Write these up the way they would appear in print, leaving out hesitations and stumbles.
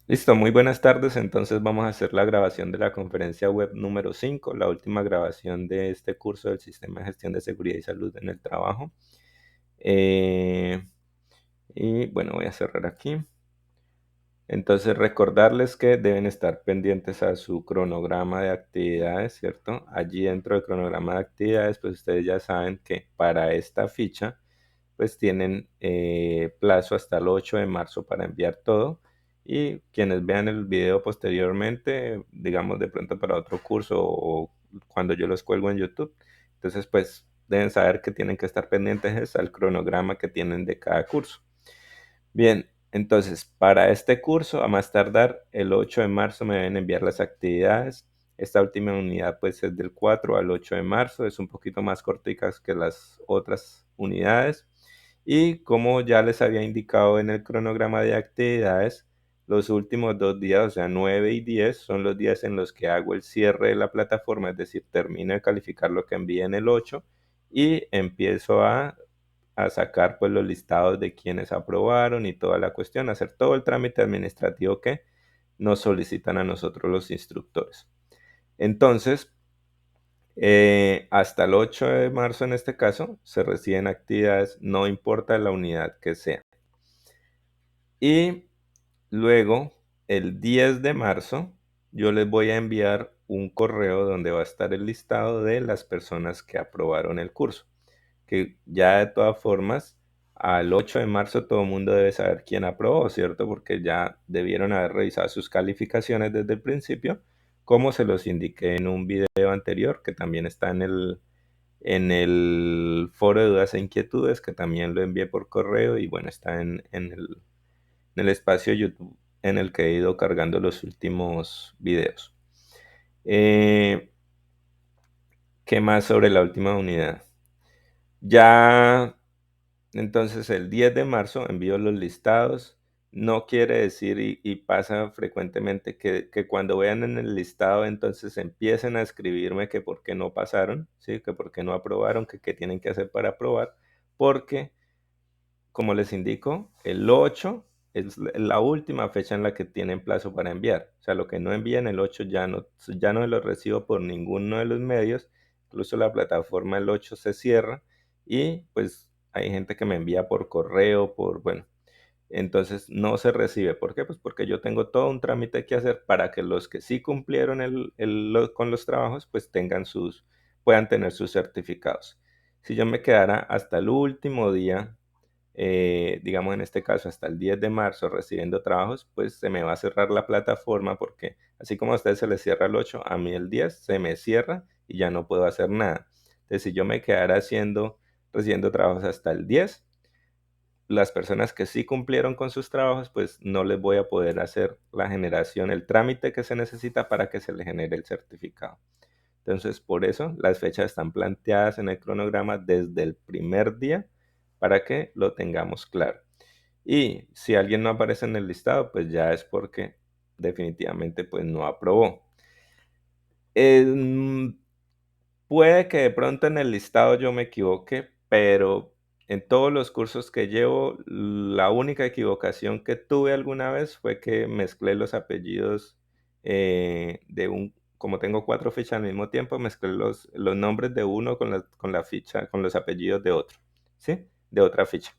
Listo, muy buenas tardes. Entonces vamos a hacer la grabación de la conferencia web número 5, la última grabación de este curso del Sistema de Gestión de Seguridad y Salud en el Trabajo. Eh, y bueno, voy a cerrar aquí. Entonces recordarles que deben estar pendientes a su cronograma de actividades, ¿cierto? Allí dentro del cronograma de actividades, pues ustedes ya saben que para esta ficha pues tienen plazo hasta el 8 de marzo para enviar todo. Y quienes vean el video posteriormente, digamos de pronto para otro curso o cuando yo los cuelgo en YouTube, entonces pues deben saber que tienen que estar pendientes al cronograma que tienen de cada curso. Bien, entonces para este curso, a más tardar el 8 de marzo me deben enviar las actividades. Esta última unidad pues es del 4 al 8 de marzo, es un poquito más cortica que las otras unidades. Y como ya les había indicado en el cronograma de actividades, los últimos 2 días, o sea 9 y 10, son los días en los que hago el cierre de la plataforma, es decir, termino de calificar lo que envié en el 8 y empiezo a sacar pues los listados de quienes aprobaron y toda la cuestión, hacer todo el trámite administrativo que nos solicitan a nosotros los instructores. Entonces, hasta el 8 de marzo en este caso, se reciben actividades, no importa la unidad que sea. Y luego, el 10 de marzo, yo les voy a enviar un correo donde va a estar el listado de las personas que aprobaron el curso, que ya de todas formas, al 8 de marzo todo el mundo debe saber quién aprobó, ¿cierto? Porque ya debieron haber revisado sus calificaciones desde el principio, como se los indiqué en un video anterior, que también está en el foro de dudas e inquietudes, que también lo envié por correo y bueno, está en el espacio YouTube en el que he ido cargando los últimos videos. ¿Qué más sobre la última unidad? Ya, entonces el 10 de marzo envío los listados. No quiere decir, y pasa frecuentemente, que cuando vean en el listado, entonces empiecen a escribirme que por qué no pasaron, ¿sí? Que por qué no aprobaron, que qué tienen que hacer para aprobar, porque como les indico, el 8 es la última fecha en la que tienen plazo para enviar. O sea, lo que no envíen el 8 ya no lo recibo por ninguno de los medios. Incluso la plataforma el 8 se cierra y pues hay gente que me envía por correo, bueno, entonces no se recibe. ¿Por qué? Pues porque yo tengo todo un trámite que hacer para que los que sí cumplieron con los trabajos, pues puedan tener sus certificados. Si yo me quedara hasta el último día, digamos en este caso hasta el 10 de marzo recibiendo trabajos, pues se me va a cerrar la plataforma porque así como a ustedes se les cierra el 8, a mí el 10 se me cierra y ya no puedo hacer nada. Entonces, si yo me quedara recibiendo trabajos hasta el 10, las personas que sí cumplieron con sus trabajos, pues no les voy a poder hacer la generación, el trámite que se necesita para que se le genere el certificado. Entonces, por eso las fechas están planteadas en el cronograma desde el primer día para que lo tengamos claro. Y si alguien no aparece en el listado, pues ya es porque definitivamente pues no aprobó. Em, Puede que de pronto en el listado yo me equivoque, pero en todos los cursos que llevo, la única equivocación que tuve alguna vez fue que mezclé los apellidos como tengo 4 fichas al mismo tiempo, mezclé los nombres de uno con la ficha, con los apellidos de otro, ¿sí? De otra ficha.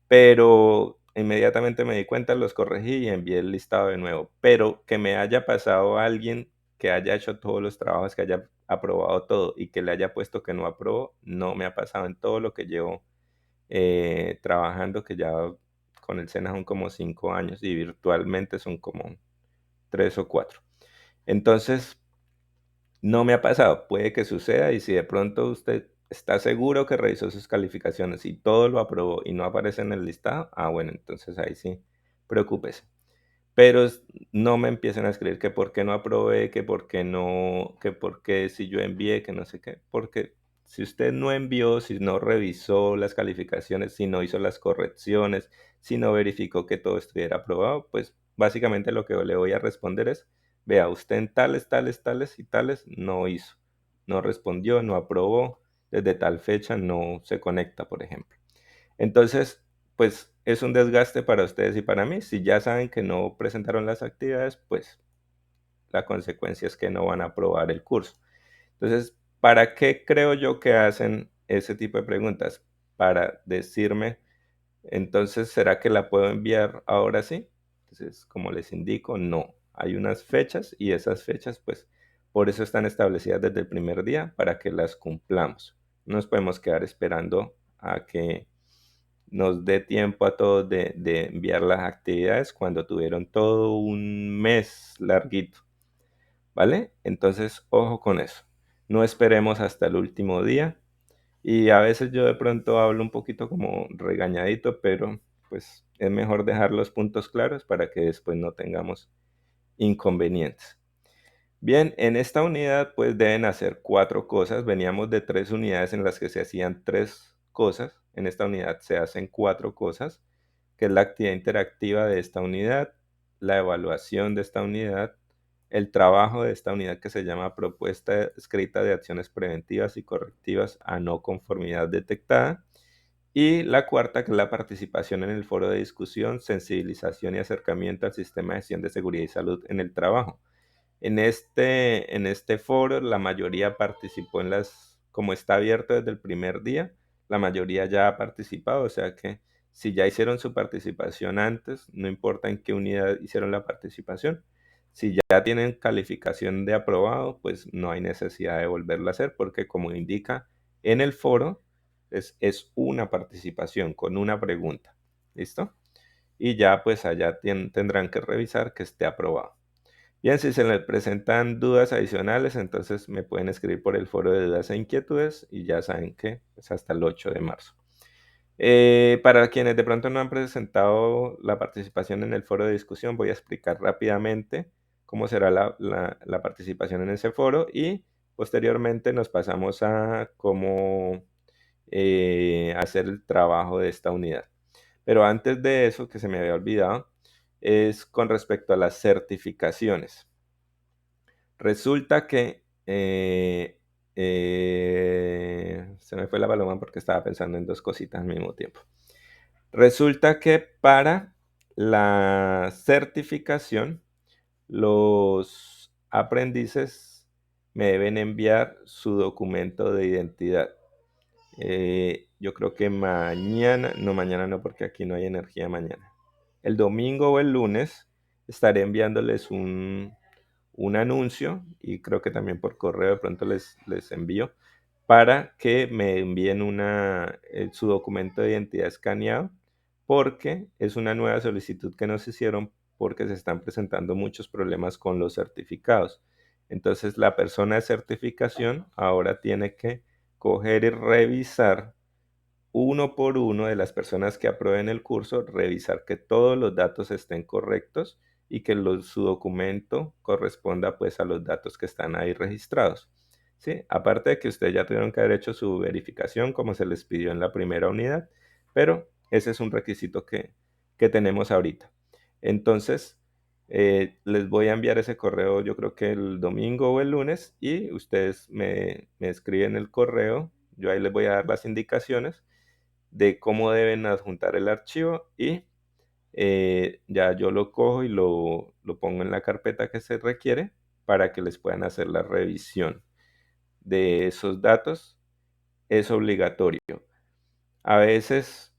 Pero inmediatamente me di cuenta, los corregí y envié el listado de nuevo. Pero que me haya pasado alguien que haya hecho todos los trabajos, que haya aprobado todo y que le haya puesto que no aprobó, no me ha pasado en todo lo que llevo trabajando, que ya con el SENA son como 5 años y virtualmente son como 3 o 4. Entonces, no me ha pasado, puede que suceda y si de pronto usted está seguro que revisó sus calificaciones y todo lo aprobó y no aparece en el listado, bueno, entonces ahí sí, preocúpese. Pero no me empiecen a escribir que por qué no aprobé, que por qué no, que por qué si yo envié, que no sé qué, porque si usted no envió, si no revisó las calificaciones, si no hizo las correcciones, si no verificó que todo estuviera aprobado, pues básicamente lo que le voy a responder es, vea, usted en tales, tales, tales y tales no hizo, no respondió, no aprobó, desde tal fecha no se conecta, por ejemplo. Entonces, pues es un desgaste para ustedes y para mí. Si ya saben que no presentaron las actividades, pues la consecuencia es que no van a aprobar el curso. Entonces, ¿para qué creo yo que hacen ese tipo de preguntas? Para decirme, entonces, ¿será que la puedo enviar ahora sí? Entonces, como les indico, no. Hay unas fechas y esas fechas, pues, por eso están establecidas desde el primer día, para que las cumplamos. No nos podemos quedar esperando a que nos dé tiempo a todos de enviar las actividades cuando tuvieron todo un mes larguito, ¿vale? Entonces, ojo con eso. No esperemos hasta el último día. Y a veces yo de pronto hablo un poquito como regañadito, pero pues es mejor dejar los puntos claros para que después no tengamos inconvenientes. Bien, en esta unidad pues deben hacer 4 cosas. Veníamos de 3 unidades en las que se hacían 3 cosas. En esta unidad se hacen 4 cosas, que es la actividad interactiva de esta unidad, la evaluación de esta unidad, el trabajo de esta unidad que se llama propuesta escrita de acciones preventivas y correctivas a no conformidad detectada, y la cuarta, que es la participación en el foro de discusión, sensibilización y acercamiento al sistema de gestión de seguridad y salud en el trabajo. En este foro, la mayoría participó como está abierto desde el primer día, la mayoría ya ha participado, o sea que si ya hicieron su participación antes, no importa en qué unidad hicieron la participación, si ya tienen calificación de aprobado, pues no hay necesidad de volverlo a hacer, porque como indica en el foro, es una participación con una pregunta, ¿listo? Y ya pues allá tendrán que revisar que esté aprobado. Bien, si se les presentan dudas adicionales, entonces me pueden escribir por el foro de dudas e inquietudes y ya saben que es hasta el 8 de marzo. Para quienes de pronto no han presentado la participación en el foro de discusión, voy a explicar rápidamente cómo será la participación en ese foro y posteriormente nos pasamos a cómo hacer el trabajo de esta unidad. Pero antes de eso, que se me había olvidado, es con respecto a las certificaciones. Resulta que se me fue la paloma porque estaba pensando en 2 cositas al mismo tiempo. Resulta que para la certificación, los aprendices me deben enviar su documento de identidad. Yo creo que mañana no, porque aquí no hay energía mañana. El domingo o el lunes estaré enviándoles un anuncio y creo que también por correo de pronto les envío para que me envíen su documento de identidad escaneado, porque es una nueva solicitud que nos hicieron porque se están presentando muchos problemas con los certificados. Entonces la persona de certificación ahora tiene que coger y revisar uno por uno de las personas que aprueben el curso, revisar que todos los datos estén correctos y que su documento corresponda pues a los datos que están ahí registrados. ¿Sí? Aparte de que ustedes ya tuvieron que haber hecho su verificación como se les pidió en la primera unidad, pero ese es un requisito que tenemos ahorita. Entonces, les voy a enviar ese correo yo creo que el domingo o el lunes y ustedes me escriben el correo, yo ahí les voy a dar las indicaciones de cómo deben adjuntar el archivo y ya yo lo cojo y lo pongo en la carpeta que se requiere para que les puedan hacer la revisión de esos datos. Es obligatorio. A veces,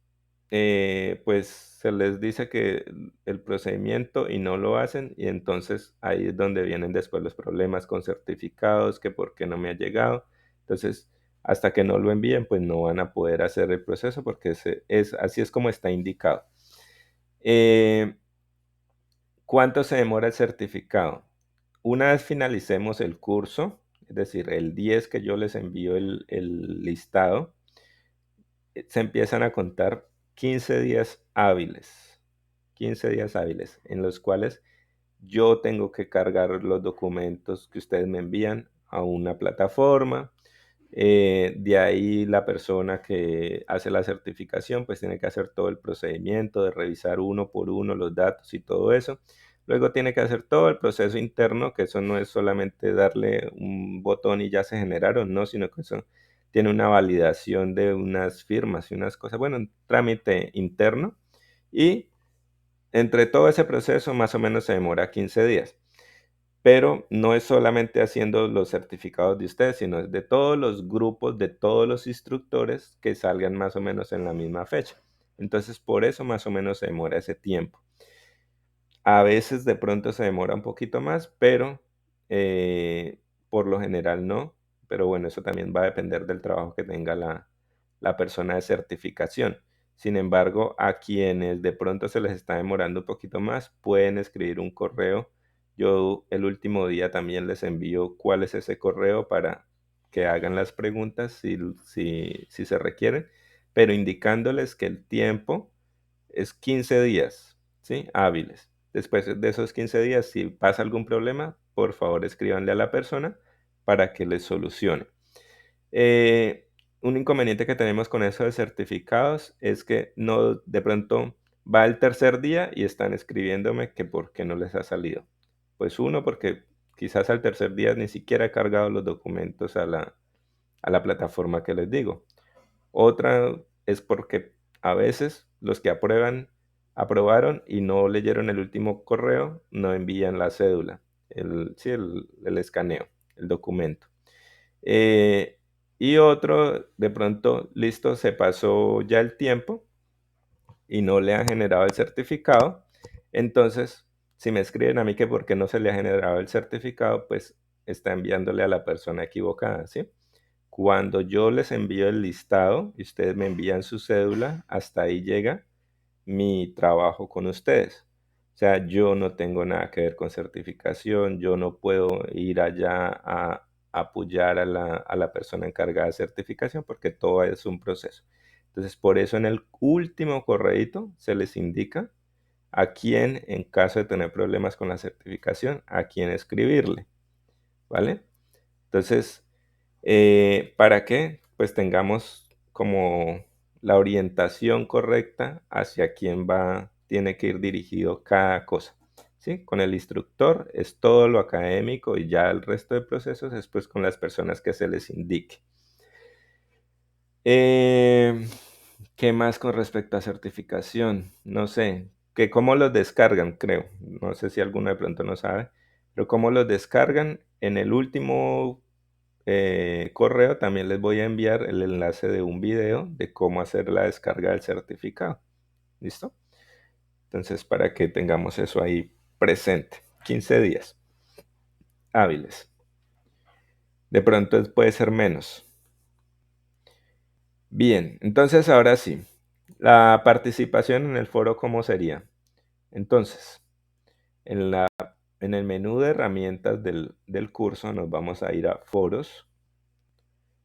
pues se les dice que el procedimiento y no lo hacen y entonces ahí es donde vienen después los problemas con certificados, que por qué no me ha llegado. Entonces, hasta que no lo envíen, pues no van a poder hacer el proceso porque así es como está indicado. Eh, ¿Cuánto se demora el certificado? Una vez finalicemos el curso, es decir, el 10 que yo les envío el listado, se empiezan a contar 15 días hábiles, 15 días hábiles en los cuales yo tengo que cargar los documentos que ustedes me envían a una plataforma. De ahí la persona que hace la certificación pues tiene que hacer todo el procedimiento de revisar uno por uno los datos y todo eso. Luego tiene que hacer todo el proceso interno, que eso no es solamente darle un botón y ya se generaron, no, sino que eso tiene una validación de unas firmas y unas cosas, bueno, un trámite interno. Y entre todo ese proceso más o menos se demora 15 días. Pero no es solamente haciendo los certificados de ustedes, sino es de todos los grupos, de todos los instructores que salgan más o menos en la misma fecha. Entonces, por eso más o menos se demora ese tiempo. A veces de pronto se demora un poquito más, pero por lo general no. Pero bueno, eso también va a depender del trabajo que tenga la persona de certificación. Sin embargo, a quienes de pronto se les está demorando un poquito más, pueden escribir un correo. Yo el último día también les envío cuál es ese correo para que hagan las preguntas si se requieren, pero indicándoles que el tiempo es 15 días, ¿sí? Hábiles. Después de esos 15 días, si pasa algún problema, por favor escríbanle a la persona para que les solucione. Eh, un inconveniente que tenemos con eso de certificados es que no, de pronto va el tercer día y están escribiéndome que por qué no les ha salido. Pues uno, porque quizás al tercer día ni siquiera he cargado los documentos a la plataforma que les digo. Otra es porque a veces los que aprobaron y no leyeron el último correo, no envían la cédula, sí, el escaneo, el documento. Eh, y otro, de pronto, listo, se pasó ya el tiempo y no le han generado el certificado. Entonces, si me escriben a mí que por qué no se le ha generado el certificado, pues está enviándole a la persona equivocada, ¿sí? Cuando yo les envío el listado y ustedes me envían su cédula, hasta ahí llega mi trabajo con ustedes. O sea, yo no tengo nada que ver con certificación, yo no puedo ir allá a apoyar a la persona encargada de certificación porque todo es un proceso. Entonces, por eso en el último correíto se les indica a quién, en caso de tener problemas con la certificación, a quién escribirle, ¿vale? Entonces, ¿para qué? Pues tengamos como la orientación correcta hacia quién tiene que ir dirigido cada cosa. ¿Sí? Con el instructor es todo lo académico y ya el resto de procesos es pues con las personas que se les indique. Eh, ¿Qué más con respecto a certificación? No sé, que cómo los descargan, creo. No sé si alguno de pronto no sabe, pero cómo los descargan en el último correo también les voy a enviar el enlace de un video de cómo hacer la descarga del certificado. ¿Listo? Entonces, para que tengamos eso ahí presente. 15 días hábiles. De pronto puede ser menos. Bien, entonces ahora sí. La participación en el foro, ¿cómo sería? Entonces, en el menú de herramientas del curso nos vamos a ir a foros.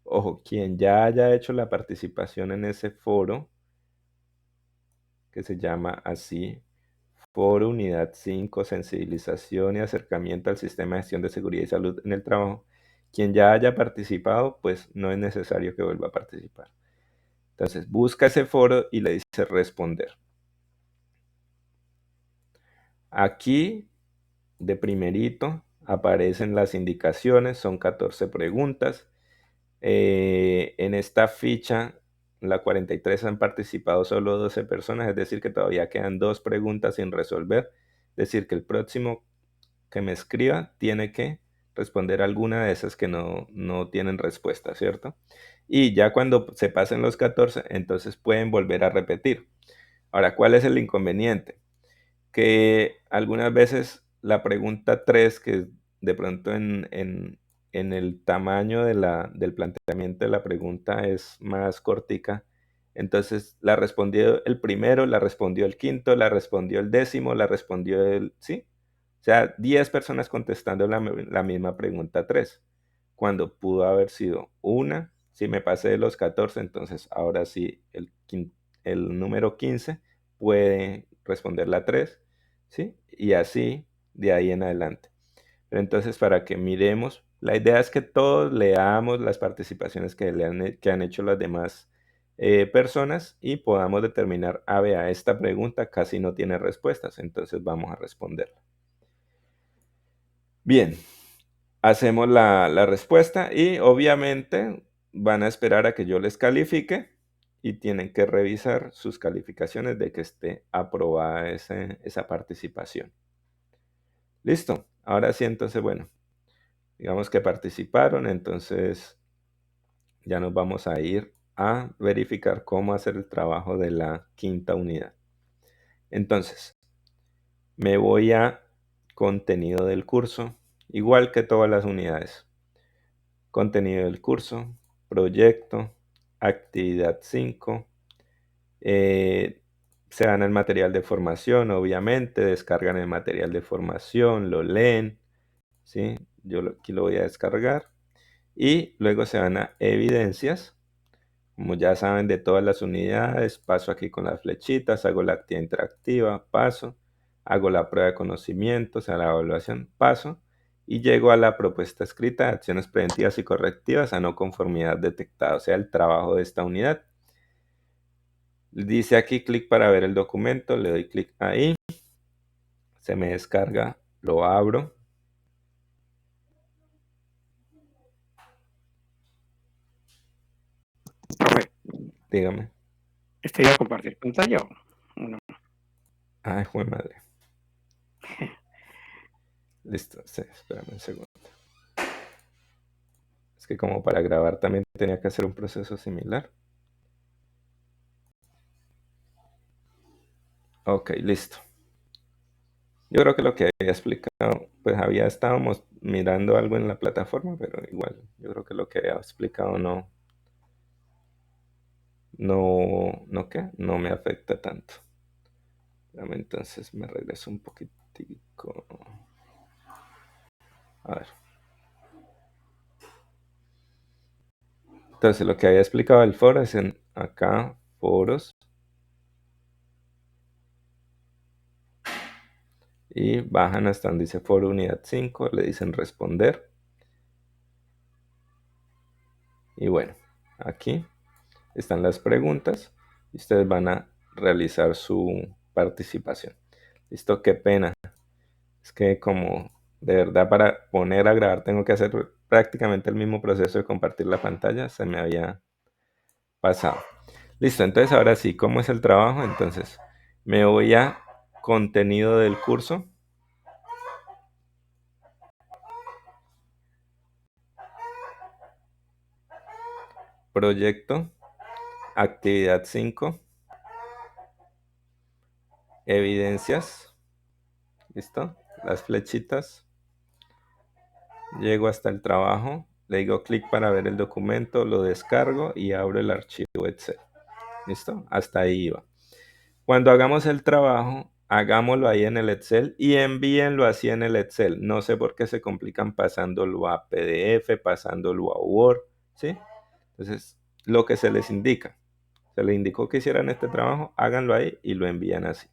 Ojo, quien ya haya hecho la participación en ese foro, que se llama así, Foro Unidad 5, Sensibilización y Acercamiento al Sistema de Gestión de Seguridad y Salud en el Trabajo. Quien ya haya participado, pues no es necesario que vuelva a participar. Entonces, busca ese foro y le dice responder. Aquí, de primerito, aparecen las indicaciones, son 14 preguntas. En esta ficha, la 43 han participado solo 12 personas, es decir, que todavía quedan 2 preguntas sin resolver. Es decir, que el próximo que me escriba tiene que responder alguna de esas que no tienen respuesta, ¿cierto? Y ya cuando se pasen los 14, entonces pueden volver a repetir. Ahora, ¿cuál es el inconveniente? Que algunas veces la pregunta 3 que de pronto en el tamaño del planteamiento de la pregunta es más cortica, entonces la respondió el primero, la respondió el quinto, la respondió el décimo, la respondió ¿sí? O sea, 10 personas contestando la misma pregunta 3 cuando pudo haber sido una. Si me pasé de los 14, entonces ahora sí el número 15 puede responder la 3, ¿sí? Y así de ahí en adelante. Pero entonces, para que miremos, la idea es que todos leamos las participaciones que han hecho las demás personas y podamos determinar, vea, esta pregunta casi no tiene respuestas, entonces vamos a responderla. Bien, hacemos la respuesta y obviamente van a esperar a que yo les califique y tienen que revisar sus calificaciones de que esté aprobada esa participación. Listo. Ahora sí, entonces, bueno, digamos que participaron, entonces ya nos vamos a ir a verificar cómo hacer el trabajo de la quinta unidad. Entonces, me voy a contenido del curso, igual que todas las unidades. Contenido del curso, proyecto, actividad 5. Se dan el material de formación, obviamente, descargan el material de formación, lo leen, ¿sí? Aquí lo voy a descargar. Y luego se van a evidencias. Como ya saben de todas las unidades, paso aquí con las flechitas, hago la actividad interactiva, paso, hago la prueba de conocimientos, o sea, la evaluación, paso, y llego a la propuesta escrita de acciones preventivas y correctivas a no conformidad detectada, o sea, el trabajo de esta unidad. Dice aquí clic para ver el documento, le doy clic ahí, se me descarga, lo abro. Profe, Dígame. ¿iba a compartir pantalla o no? Ay, jue madre. Listo, sí, espérame un segundo. Es que como para grabar también tenía que hacer un proceso similar. Ok, listo. Yo creo que lo que había explicado, pues estábamos mirando algo en la plataforma, pero igual, yo creo que lo que había explicado no me afecta tanto. Dame, entonces me regreso un poquitico. A ver. Entonces lo que había explicado el foro es en acá, foros. Y bajan hasta donde dice foro unidad 5, le dicen responder. Y bueno, aquí están las preguntas y ustedes van a realizar su participación. Listo, qué pena. Es que como de verdad para poner a grabar tengo que hacer prácticamente el mismo proceso de compartir la pantalla, se me había pasado. Listo, entonces ahora sí, ¿cómo es el trabajo? Entonces me voy a contenido del curso. Proyecto, actividad 5, evidencias, ¿listo? Las flechitas. Llego hasta el trabajo, le digo clic para ver el documento, lo descargo y abro el archivo Excel. ¿Listo? Hasta ahí iba. Cuando hagamos el trabajo, hagámoslo ahí en el Excel y envíenlo así en el Excel. No sé por qué se complican pasándolo a PDF, pasándolo a Word, ¿sí? Entonces, lo que se les indica. Se les indicó que hicieran este trabajo, háganlo ahí y lo envían así.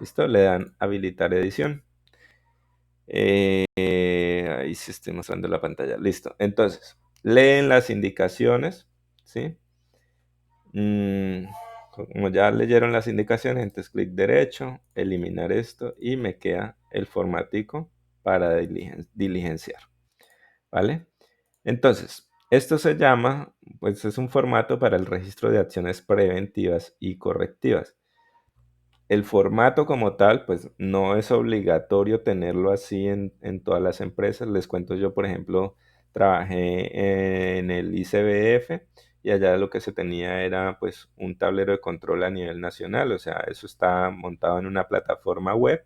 ¿Listo? Le dan habilitar edición. Ahí sí estoy mostrando la pantalla. Listo. Entonces, leen las indicaciones, ¿sí? Como ya leyeron las indicaciones, entonces clic derecho, eliminar esto y me queda el formatico para diligenciar. ¿Vale? Entonces, esto se llama, pues es un formato para el registro de acciones preventivas y correctivas. El formato como tal, pues no es obligatorio tenerlo así en todas las empresas. Les cuento yo, por ejemplo, trabajé en el ICBF y allá lo que se tenía era pues un tablero de control a nivel nacional. O sea, eso está montado en una plataforma web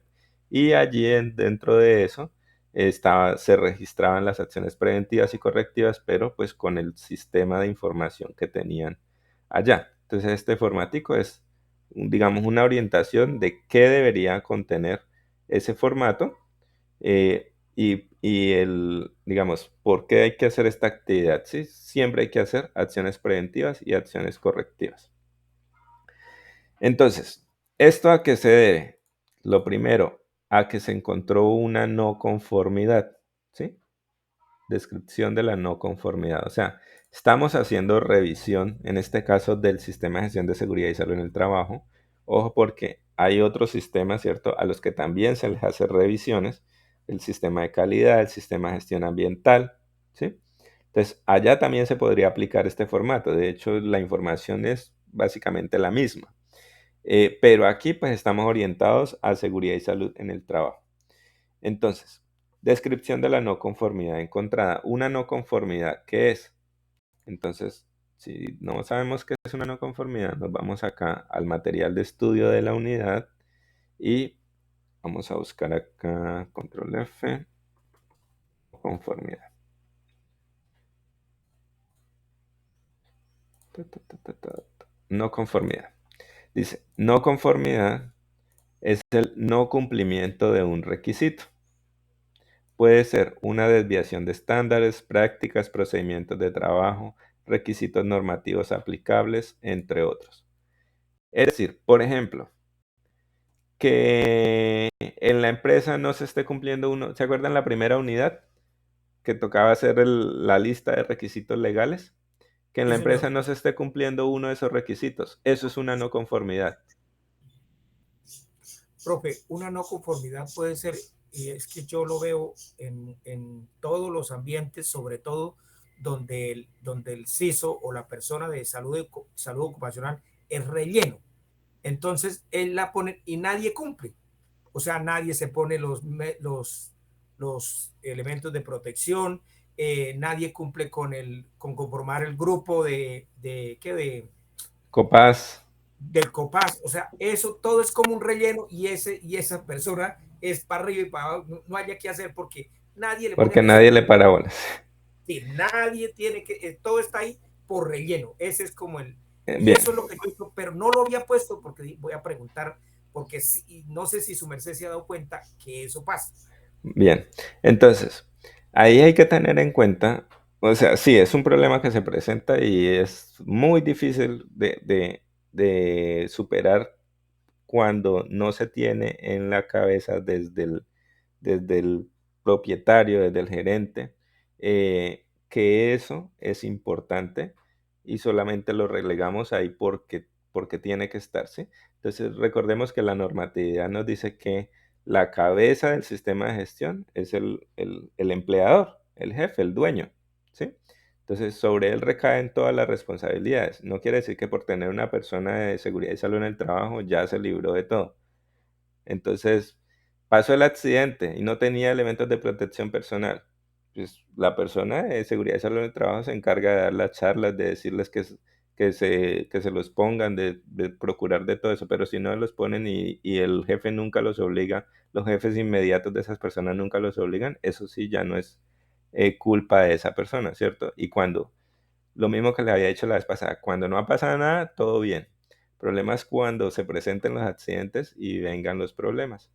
y allí dentro de eso se registraban las acciones preventivas y correctivas, pero pues con el sistema de información que tenían allá. Entonces este formatico es digamos, una orientación de qué debería contener ese formato digamos, por qué hay que hacer esta actividad. ¿Sí? Siempre hay que hacer acciones preventivas y acciones correctivas. Entonces, ¿esto a qué se debe? Lo primero, a que se encontró una no conformidad. ¿Sí? Descripción de la no conformidad. O sea, estamos haciendo revisión, en este caso, del sistema de gestión de seguridad y salud en el trabajo. Ojo, porque hay otros sistemas, ¿cierto? A los que también se les hace revisiones. El sistema de calidad, el sistema de gestión ambiental, ¿sí? Entonces, allá también se podría aplicar este formato. De hecho, la información es básicamente la misma. Pero aquí pues estamos orientados a seguridad y salud en el trabajo. Entonces, descripción de la no conformidad encontrada. Una no conformidad, ¿qué es? Entonces, si no sabemos qué es una no conformidad, nos vamos acá al material de estudio de la unidad y vamos a buscar acá, control F, conformidad. No conformidad. Dice, no conformidad es el no cumplimiento de un requisito. Puede ser una desviación de estándares, prácticas, procedimientos de trabajo, requisitos normativos aplicables, entre otros. Es decir, por ejemplo, que en la empresa no se esté cumpliendo uno. ¿Se acuerdan la primera unidad que tocaba hacer la lista de requisitos legales? Que en Sí, la señor. empresa no se esté cumpliendo uno de esos requisitos. Eso es una no conformidad. Profe, una no conformidad puede ser, y es que yo lo veo en todos los ambientes, sobre todo donde el CISO o la persona de salud ocupacional es relleno. Entonces, él la pone y nadie cumple. O sea, nadie se pone los elementos de protección, nadie cumple con conformar el grupo Copaz, del COPAS. O sea, eso todo es como un relleno y esa persona es para arriba y para abajo, no haya que hacer porque nadie le pone porque atención. nadie le para bolas. Sí, nadie tiene que, todo está ahí por relleno. Ese es como y Bien, eso es lo que yo, pero no lo había puesto porque voy a preguntar, porque no sé si su merced se ha dado cuenta que eso pasa. bien. Entonces, ahí hay que tener en cuenta, o sea, sí, es un problema que se presenta y es muy difícil de superar cuando no se tiene en la cabeza desde el propietario, desde el gerente, que eso es importante y solamente lo relegamos ahí porque tiene que estar, ¿sí? Entonces, recordemos que la normatividad nos dice que la cabeza del sistema de gestión es el empleador, el jefe, el dueño, ¿sí? Entonces, sobre él recaen todas las responsabilidades. No quiere decir que por tener una persona de seguridad y salud en el trabajo ya se libró de todo. Entonces, pasó el accidente y no tenía elementos de protección personal. Pues la persona de seguridad y salud en el trabajo se encarga de dar las charlas, de decirles que se los pongan, de procurar de todo eso, pero si no los ponen y el jefe nunca los obliga, los jefes inmediatos de esas personas nunca los obligan, eso sí ya no es culpa de esa persona, ¿cierto? Y cuando lo mismo que le había dicho la vez pasada, cuando no ha pasado nada, todo bien. El problema es cuando se presenten los accidentes y vengan los problemas.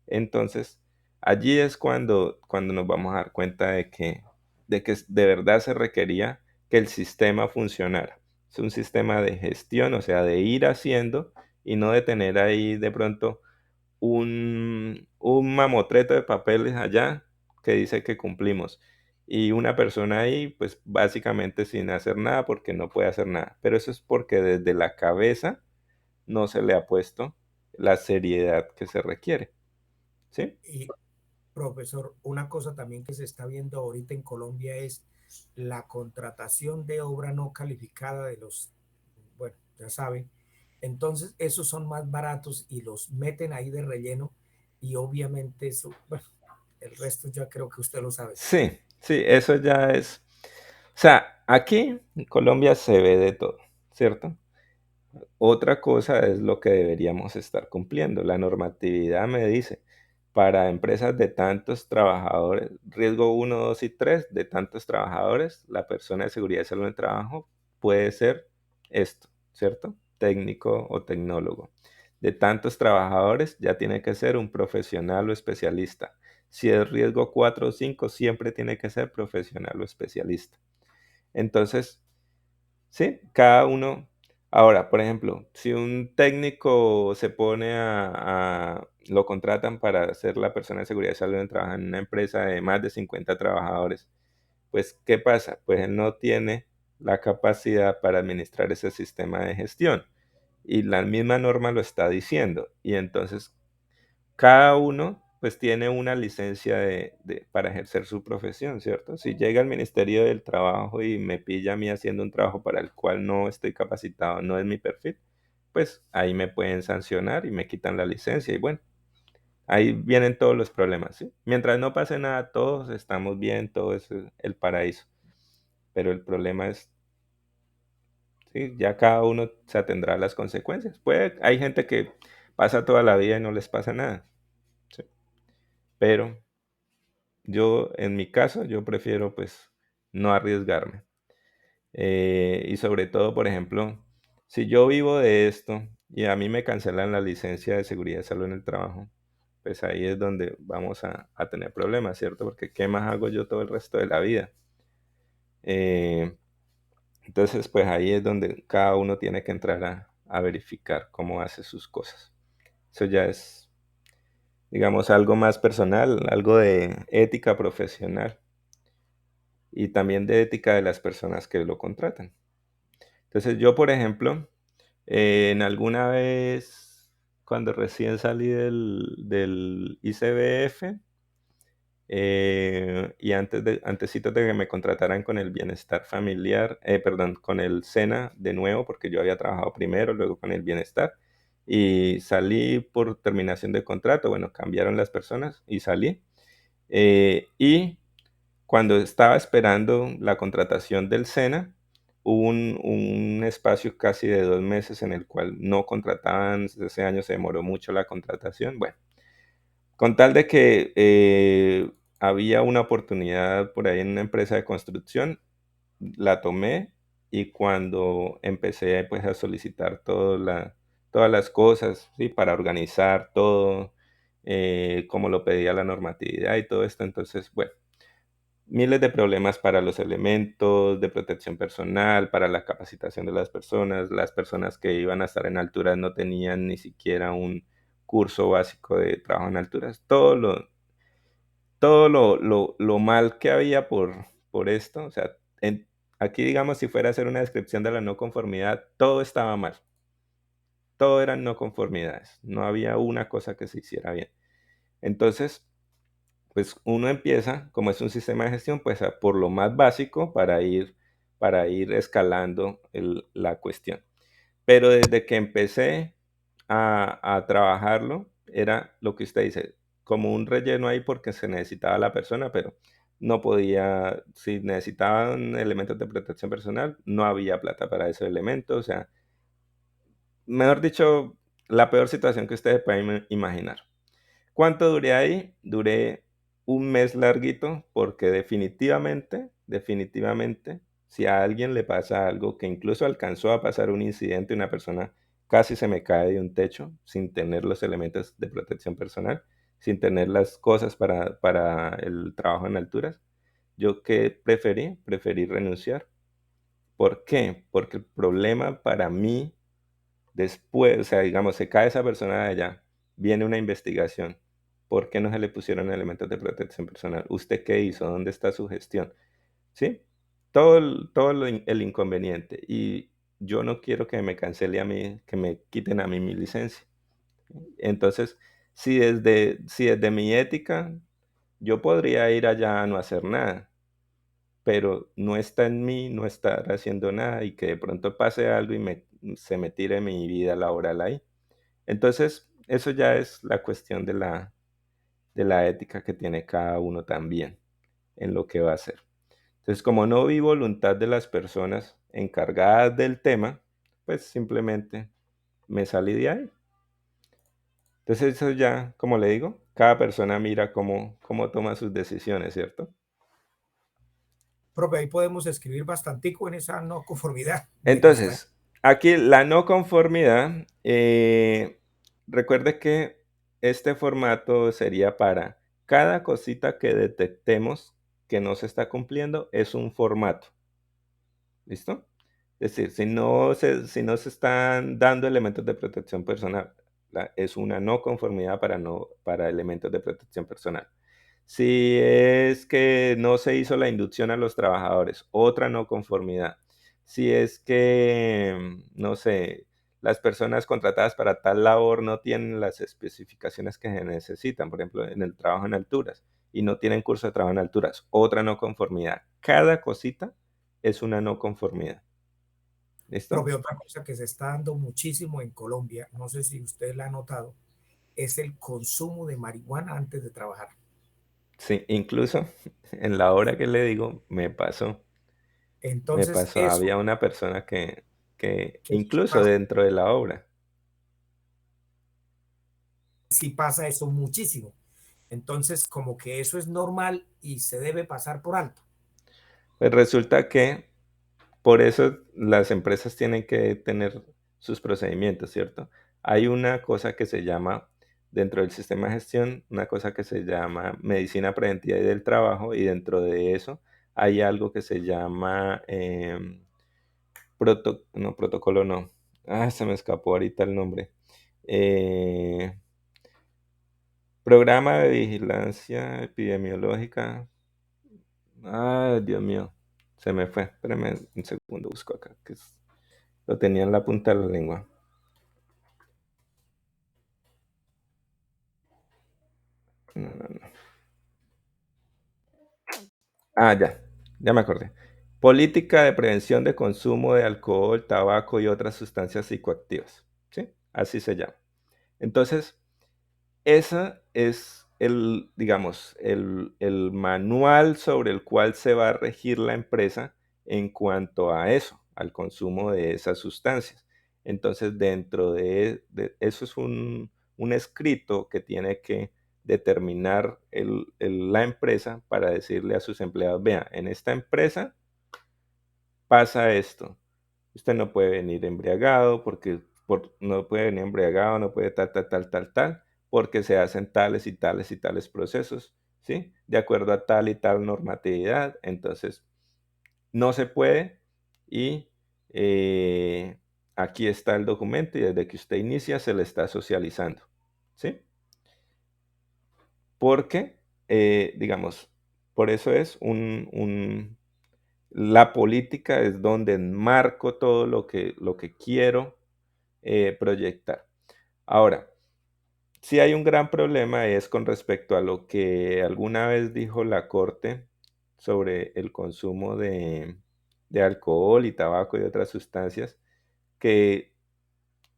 Entonces, allí es cuando nos vamos a dar cuenta de que de verdad se requería que el sistema funcionara. Es un sistema de gestión, o sea, de ir haciendo y no de tener ahí de pronto un mamotreto de papeles allá que dice que cumplimos. Y una persona ahí, pues básicamente sin hacer nada porque no puede hacer nada. Pero eso es porque desde la cabeza no se le ha puesto la seriedad que se requiere. ¿Sí? Y profesor, una cosa también que se está viendo ahorita en Colombia es la contratación de obra no calificada de bueno, ya saben. Entonces, esos son más baratos y los meten ahí de relleno y obviamente eso, bueno, el resto ya creo que usted lo sabe. Sí, sí, eso ya es. O sea, aquí en Colombia se ve de todo, ¿cierto? Otra cosa es lo que deberíamos estar cumpliendo. La normatividad me dice, para empresas de tantos trabajadores, riesgo uno, 2 y 3 de tantos trabajadores, la persona de seguridad y salud en el trabajo puede ser esto, ¿cierto? Técnico o tecnólogo. De tantos trabajadores ya tiene que ser un profesional o especialista. Si es riesgo 4 o 5, siempre tiene que ser profesional o especialista. Entonces, sí, cada uno. Ahora, por ejemplo, si un técnico se pone lo contratan para ser la persona de seguridad y salud, trabaja en una empresa de más de 50 trabajadores, pues, ¿qué pasa? Pues él no tiene la capacidad para administrar ese sistema de gestión y la misma norma lo está diciendo. Y entonces, cada uno pues tiene una licencia para ejercer su profesión, ¿cierto? Si llega al Ministerio del Trabajo y me pilla a mí haciendo un trabajo para el cual no estoy capacitado, no es mi perfil, pues ahí me pueden sancionar y me quitan la licencia y bueno, ahí vienen todos los problemas, ¿sí? Mientras no pase nada, todos estamos bien, todo es el paraíso. Pero el problema es, sí, ya cada uno se atendrá a las consecuencias. Hay gente que pasa toda la vida y no les pasa nada, ¿sí? Pero yo, en mi caso, yo prefiero pues no arriesgarme. Y sobre todo, por ejemplo, si yo vivo de esto y a mí me cancelan la licencia de seguridad y salud en el trabajo, pues ahí es donde vamos a tener problemas, ¿cierto? Porque ¿qué más hago yo todo el resto de la vida? Eh, entonces, pues ahí es donde cada uno tiene que entrar a verificar cómo hace sus cosas. Eso ya es, digamos, algo más personal, algo de ética profesional y también de ética de las personas que lo contratan. Entonces, yo, por ejemplo, en alguna vez, cuando recién salí del ICBF, y antesito de que me contrataran con el bienestar familiar, perdón, con el SENA de nuevo, porque yo había trabajado primero, luego con el bienestar, y salí por terminación de contrato, bueno, cambiaron las personas y salí. Y cuando estaba esperando la contratación del SENA, hubo un espacio casi de 2 meses en el cual no contrataban, ese año se demoró mucho la contratación. Bueno, con tal de que había una oportunidad por ahí en una empresa de construcción, la tomé y cuando empecé pues a solicitar todas las cosas, ¿sí? Para organizar todo, como lo pedía la normatividad y todo esto, entonces, bueno, miles de problemas para los elementos de protección personal, para la capacitación de las personas que iban a estar en alturas no tenían ni siquiera un curso básico de trabajo en alturas, todo lo mal que había por esto, o sea, aquí digamos si fuera a hacer una descripción de la no conformidad, todo estaba mal, todo eran no conformidades, no había una cosa que se hiciera bien. Entonces, pues uno empieza, como es un sistema de gestión, pues por lo más básico para ir escalando la cuestión. Pero desde que empecé a trabajarlo, era lo que usted dice, como un relleno ahí porque se necesitaba la persona, pero no podía, si necesitaban elementos de protección personal, no había plata para esos elementos, o sea, mejor dicho, la peor situación que ustedes pueden imaginar. ¿Cuánto duré ahí? Duré un mes larguito porque definitivamente, si a alguien le pasa algo que incluso alcanzó a pasar un incidente, una persona casi se me cae de un techo sin tener los elementos de protección personal, sin tener las cosas para el trabajo en alturas, ¿yo qué preferí? Preferí renunciar. ¿Por qué? Porque el problema para mí después, o sea, digamos, se cae esa persona de allá, viene una investigación. ¿Por qué no se le pusieron elementos de protección personal? ¿Usted qué hizo? ¿Dónde está su gestión? ¿Sí? Todo el inconveniente. Y yo no quiero que me cancele a mí, que me quiten a mí mi licencia. Entonces, si desde mi ética, yo podría ir allá a no hacer nada, pero no está en mí no estar haciendo nada y que de pronto pase algo y se me tire mi vida laboral ahí. Entonces, eso ya es la cuestión de la ética que tiene cada uno también en lo que va a hacer. Entonces, como no vi voluntad de las personas encargadas del tema, pues simplemente me salí de ahí. Entonces, eso ya, como le digo, cada persona mira cómo toma sus decisiones, ¿cierto? Profe, ahí podemos escribir bastantico en esa no conformidad de nuestra. Entonces, aquí la no conformidad, recuerde que este formato sería para cada cosita que detectemos que no se está cumpliendo, es un formato. ¿Listo? Es decir, si no se están dando elementos de protección personal, es una no conformidad para elementos de protección personal. Si es que no se hizo la inducción a los trabajadores, otra no conformidad. Si es que, no sé, las personas contratadas para tal labor no tienen las especificaciones que se necesitan, por ejemplo, en el trabajo en alturas, y no tienen curso de trabajo en alturas, otra no conformidad. Cada cosita es una no conformidad. ¿Listo? Profe, otra cosa que se está dando muchísimo en Colombia, no sé si usted la ha notado, es el consumo de marihuana antes de trabajar. Sí, incluso en la hora que le digo, me Entonces, pasó, eso, había una persona que que sí incluso pasa, dentro de la obra, sí pasa eso muchísimo. Entonces, como que eso es normal y se debe pasar por alto. pues resulta que por eso las empresas tienen que tener sus procedimientos, ¿cierto? Hay una cosa que se llama, dentro del sistema de gestión, una cosa que se llama medicina preventiva y del trabajo, y dentro de eso hay algo que se llama, no, protocolo no, se me escapó ahorita el nombre. Eh, Programa de vigilancia epidemiológica. Ay, Dios mío, se me fue. Espérame un segundo, busco acá, lo tenía en la punta de la lengua. No, no, no. Ya me acordé. Política de prevención de consumo de alcohol, tabaco y otras sustancias psicoactivas. ¿Sí? Así se llama. Entonces, esa es digamos, el manual sobre el cual se va a regir la empresa en cuanto a eso, al consumo de esas sustancias. Entonces, dentro de eso es un escrito que tiene que determinar la empresa para decirle a sus empleados, vea, en esta empresa pasa esto. Usted no puede venir embriagado porque no puede venir embriagado, no puede tal, porque se hacen tales y tales y tales procesos, ¿sí? De acuerdo a tal y tal normatividad. Entonces, no se puede y aquí está el documento y desde que usted inicia se le está socializando, ¿sí? Porque, digamos, por eso es la política es donde enmarco todo lo que quiero proyectar. Ahora, si hay un gran problema es con respecto a lo que alguna vez dijo la Corte sobre el consumo de alcohol y tabaco y otras sustancias, que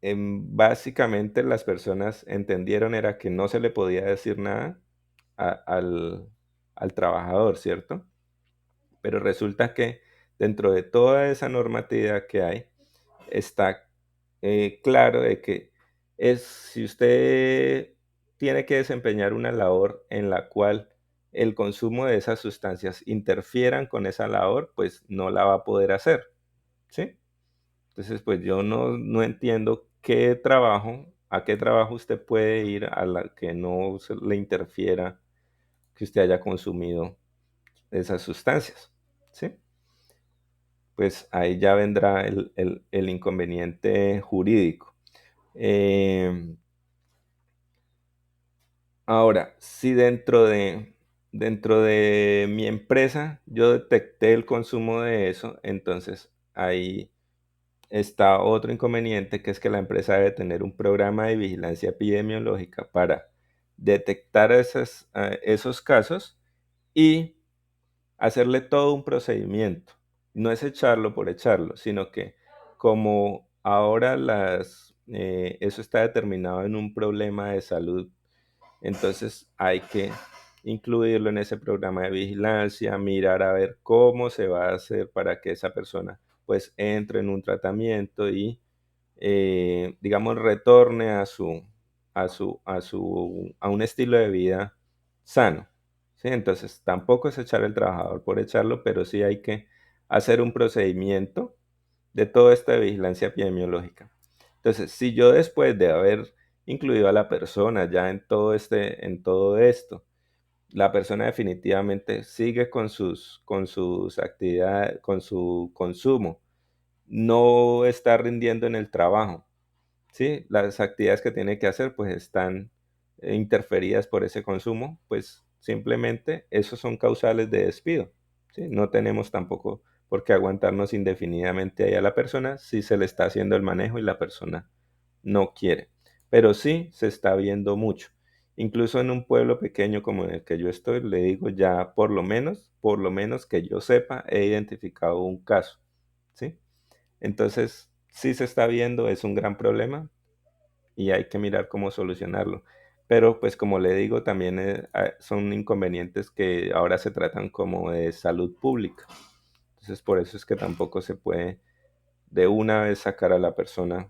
básicamente las personas entendieron era que no se le podía decir nada al trabajador, ¿cierto? Pero resulta que dentro de toda esa normatividad que hay, está claro de que si usted tiene que desempeñar una labor en la cual el consumo de esas sustancias interfieran con esa labor, pues no la va a poder hacer, ¿sí? Entonces, pues yo no entiendo a qué trabajo usted puede ir a la que no le interfiera que usted haya consumido esas sustancias, ¿sí? Pues ahí ya vendrá el inconveniente jurídico. Eh, Ahora, si dentro de mi empresa yo detecté el consumo de eso, entonces ahí está otro inconveniente, que es que la empresa debe tener un programa de vigilancia epidemiológica para detectar esos casos y hacerle todo un procedimiento. No es echarlo por echarlo, sino que como ahora eso está determinado en un problema de salud, entonces hay que incluirlo en ese programa de vigilancia, mirar a ver cómo se va a hacer para que esa persona pues entre en un tratamiento y digamos retorne a un estilo de vida sano. ¿Sí? Entonces tampoco es echar el trabajador por echarlo, pero sí hay que hacer un procedimiento de toda esta vigilancia epidemiológica. Entonces, si yo después de haber incluido a la persona ya en todo esto, la persona definitivamente sigue con sus actividades, con su consumo, no está rindiendo en el trabajo, ¿sí? Las actividades que tiene que hacer pues están interferidas por ese consumo, pues simplemente esos son causales de despido, ¿sí? No tenemos tampoco por qué aguantarnos indefinidamente ahí a la persona si se le está haciendo el manejo y la persona no quiere. Pero sí se está viendo mucho. Incluso en un pueblo pequeño como en el que yo estoy, le digo ya por lo menos que yo sepa, he identificado un caso, ¿sí? Entonces, sí se está viendo, es un gran problema y hay que mirar cómo solucionarlo. Pero pues como le digo, también son inconvenientes que ahora se tratan como de salud pública. Entonces, por eso es que tampoco se puede de una vez sacar a la persona,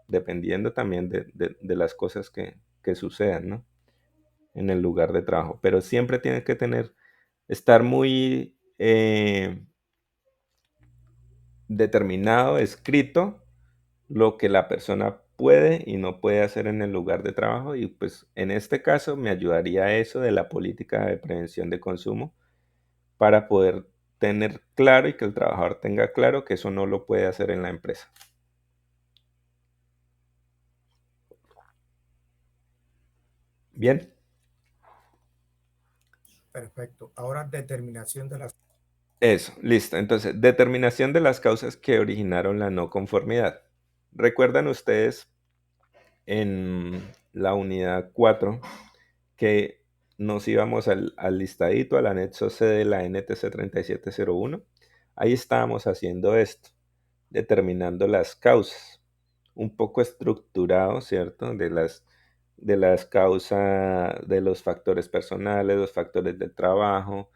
dependiendo también de las cosas que sucedan, ¿no? En el lugar de trabajo. Pero siempre tiene que estar muy determinado, escrito, lo que la persona puede y no puede hacer en el lugar de trabajo. Y pues en este caso me ayudaría eso de la política de prevención de consumo para poder tener claro y que el trabajador tenga claro que eso no lo puede hacer en la empresa. Bien. Perfecto. Ahora determinación de las... Eso, listo. Entonces, determinación de las causas que originaron la no conformidad. ¿Recuerdan ustedes en la unidad 4 que nos íbamos al listadito, al anexo C de la NTC 3701? Ahí estábamos haciendo esto, determinando las causas, un poco estructurado, ¿cierto? De las causas, de los factores personales, los factores del trabajo,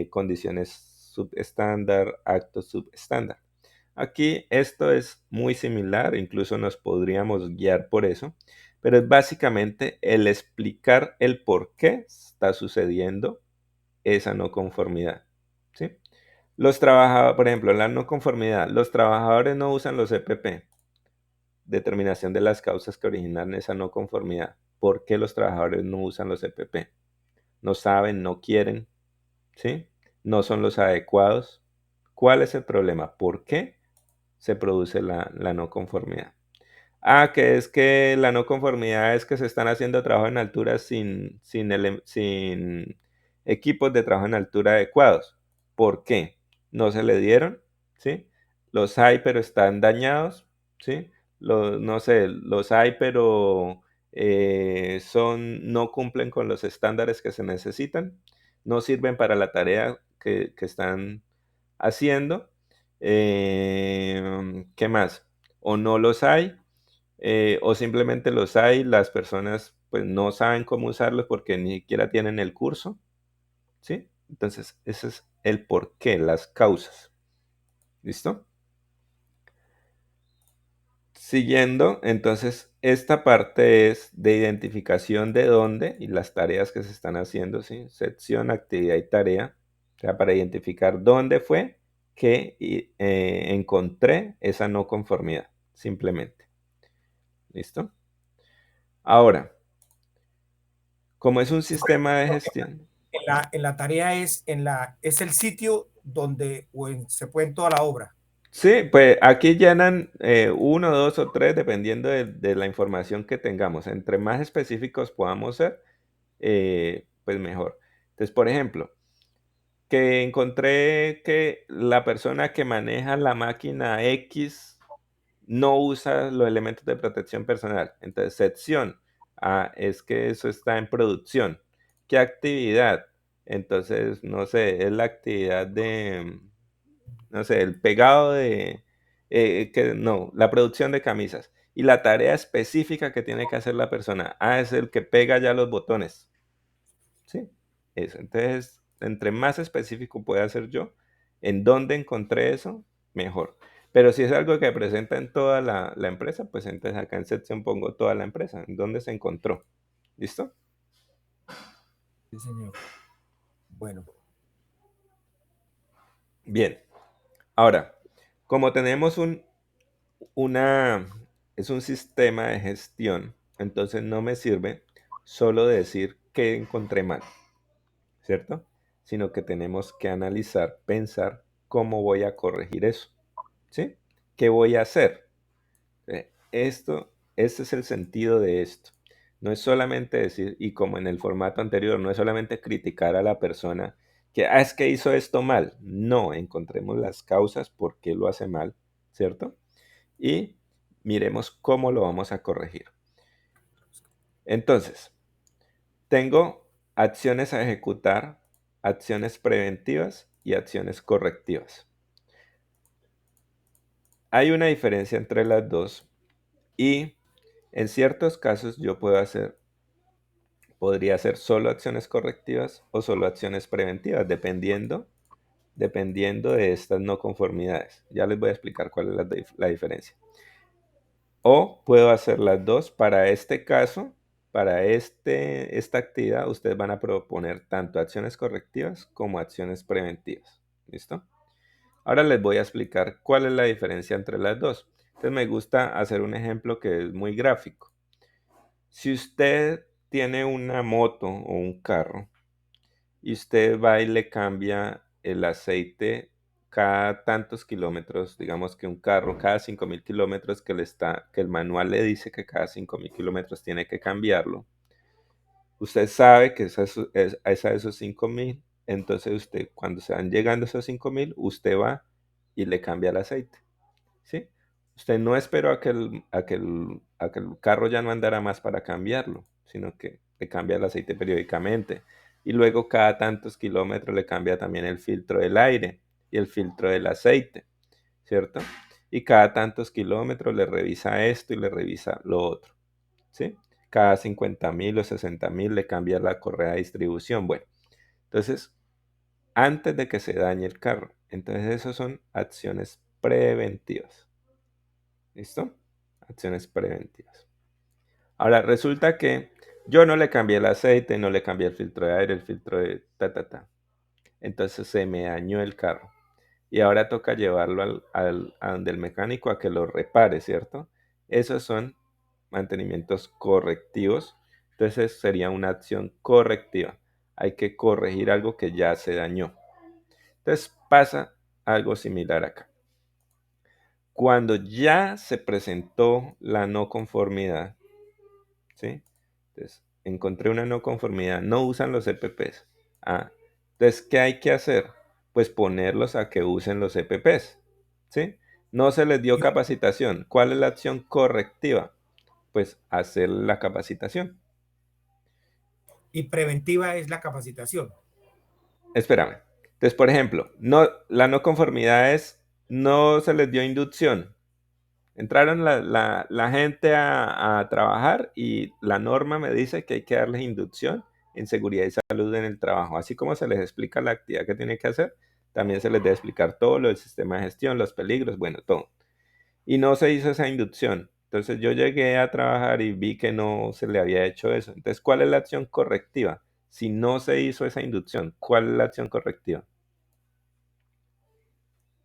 condiciones subestándar, actos subestándar. Aquí esto es muy similar, incluso nos podríamos guiar por eso, pero es básicamente el explicar el por qué está sucediendo esa no conformidad, ¿sí? Los trabajadores, por ejemplo, la no conformidad, los trabajadores no usan los EPP, determinación de las causas que originan esa no conformidad. ¿Por qué los trabajadores no usan los EPP? No saben, no quieren, ¿sí? No son los adecuados. ¿Cuál es el problema? ¿Por qué se produce la no conformidad? Ah, que es que la no conformidad es que se están haciendo trabajo en altura sin equipos de trabajo en altura adecuados. ¿Por qué? No se le dieron, ¿sí? Los hay, pero están dañados, ¿sí? No sé, los hay, pero no cumplen con los estándares que se necesitan, no sirven para la tarea que están haciendo. ¿Qué más? O no los hay, o simplemente los hay, las personas pues no saben cómo usarlos porque ni siquiera tienen el curso, ¿sí? Entonces, ese es el porqué, las causas. ¿Listo? Siguiendo, entonces, esta parte es de identificación de dónde y las tareas que se están haciendo, ¿sí? Sección, actividad y tarea. O sea, para identificar dónde fue que encontré esa no conformidad, simplemente. ¿Listo? Ahora, como es un sistema de gestión. En la tarea es el sitio donde se puede en toda la obra. Sí, pues aquí llenan uno, dos o tres, dependiendo de la información que tengamos. Entre más específicos podamos ser, pues mejor. Entonces, por ejemplo, que encontré que la persona que maneja la máquina X no usa los elementos de protección personal. Entonces, sección. Ah, es que eso está en producción. ¿Qué actividad? Entonces, no sé, es la actividad de, no sé, el pegado no, la producción de camisas. Y la tarea específica que tiene que hacer la persona. Ah, es el que pega ya los botones. ¿Sí? Eso. Entonces, entre más específico pueda ser yo, en dónde encontré eso, mejor. Pero si es algo que presenta en toda la empresa, pues entonces acá en sección pongo toda la empresa, en dónde se encontró. ¿Listo? Sí, señor. Bueno, Bien. Ahora, como tenemos una, es un sistema de gestión, entonces no me sirve solo decir que encontré mal, ¿cierto? Sino que tenemos que analizar, pensar cómo voy a corregir eso, ¿sí? ¿Qué voy a hacer? Este es el sentido de esto. No es solamente decir, y como en el formato anterior, no es solamente criticar a la persona que, es que hizo esto mal. No, encontremos las causas por qué lo hace mal, ¿cierto? Y miremos cómo lo vamos a corregir. Entonces, tengo acciones a ejecutar, acciones preventivas y acciones correctivas. Hay una diferencia entre las dos y en ciertos casos yo podría hacer solo acciones correctivas o solo acciones preventivas, dependiendo de estas no conformidades. Ya les voy a explicar cuál es la diferencia. O puedo hacer las dos. Para este caso, para esta actividad, ustedes van a proponer tanto acciones correctivas como acciones preventivas. ¿Listo? Ahora les voy a explicar cuál es la diferencia entre las dos. Entonces me gusta hacer un ejemplo que es muy gráfico. Si usted tiene una moto o un carro y usted va y le cambia el aceite cada tantos kilómetros, digamos que un carro cada 5.000 kilómetros que el manual le dice que cada 5.000 kilómetros tiene que cambiarlo. Usted sabe que es a esos 5.000, entonces usted cuando se van llegando esos 5.000, usted va y le cambia el aceite, ¿sí? Usted no esperó a que el carro ya no andara más para cambiarlo, sino que le cambia el aceite periódicamente. Y luego cada tantos kilómetros le cambia también el filtro del aire y el filtro del aceite, ¿cierto? Y cada tantos kilómetros le revisa esto y le revisa lo otro, ¿sí? Cada 50.000 o 60.000 le cambia la correa de distribución. Bueno, entonces, antes de que se dañe el carro. Entonces, esas son acciones preventivas. ¿Listo? Acciones preventivas. Ahora, resulta que yo no le cambié el aceite, no le cambié el filtro de aire, el filtro de ta. Entonces se me dañó el carro. Y ahora toca llevarlo a donde el mecánico a que lo repare, ¿cierto? Esos son mantenimientos correctivos. Entonces sería una acción correctiva. Hay que corregir algo que ya se dañó. Entonces pasa algo similar acá. Cuando ya se presentó la no conformidad, ¿sí? Entonces, encontré una no conformidad, no usan los EPPs. Ah, entonces, ¿qué hay que hacer? Pues ponerlos a que usen los EPPs, ¿sí? No se les dio Y, capacitación. ¿Cuál es la acción correctiva? Pues hacer la capacitación. y preventiva es la capacitación. Espérame. Entonces, por ejemplo, la no conformidad es no se les dio inducción. Entraron la gente a trabajar y la norma me dice que hay que darles inducción en seguridad y salud en el trabajo. Así como se les explica la actividad que tienen que hacer, también se les debe explicar todo lo del sistema de gestión, los peligros, bueno, todo. Y no se hizo esa inducción. Entonces yo llegué a trabajar y vi que no se le había hecho eso. Entonces, ¿cuál es la acción correctiva? Si no se hizo esa inducción, ¿cuál es la acción correctiva?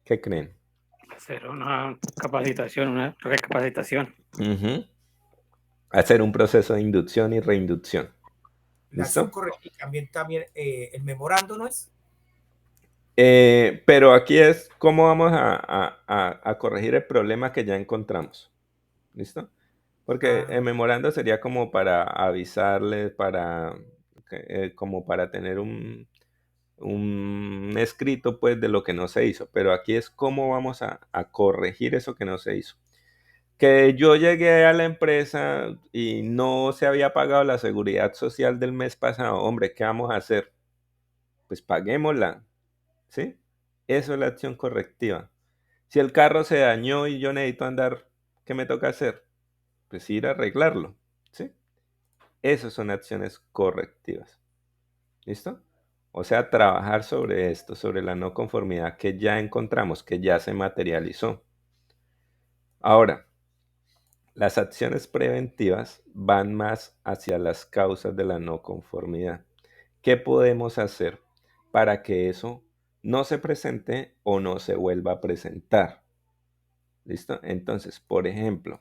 ¿Qué creen? Hacer una capacitación, una recapacitación. Ujú. Hacer un proceso de inducción y reinducción. La acción ¿Listo? correctiva también el memorando, ¿no es? Pero aquí es cómo vamos a corregir el problema que ya encontramos. ¿Listo? Porque Ah, el memorando sería como para avisarles, como para tener un escrito pues de lo que no se hizo. Pero aquí es cómo vamos a corregir eso que no se hizo. Que yo llegué a la empresa y no se había pagado la seguridad social del mes pasado. Hombre, ¿qué vamos a hacer? Pues paguémosla, ¿sí? Eso es la acción correctiva. Si el carro se dañó y yo necesito andar, ¿qué me toca hacer? Pues ir a arreglarlo, ¿sí? Esas son acciones correctivas. ¿Listo? O sea, trabajar sobre esto, sobre la no conformidad que ya encontramos, que ya se materializó. Ahora, las acciones preventivas van más hacia las causas de la no conformidad. ¿Qué podemos hacer para que eso no se presente o no se vuelva a presentar? ¿Listo? Entonces, por ejemplo,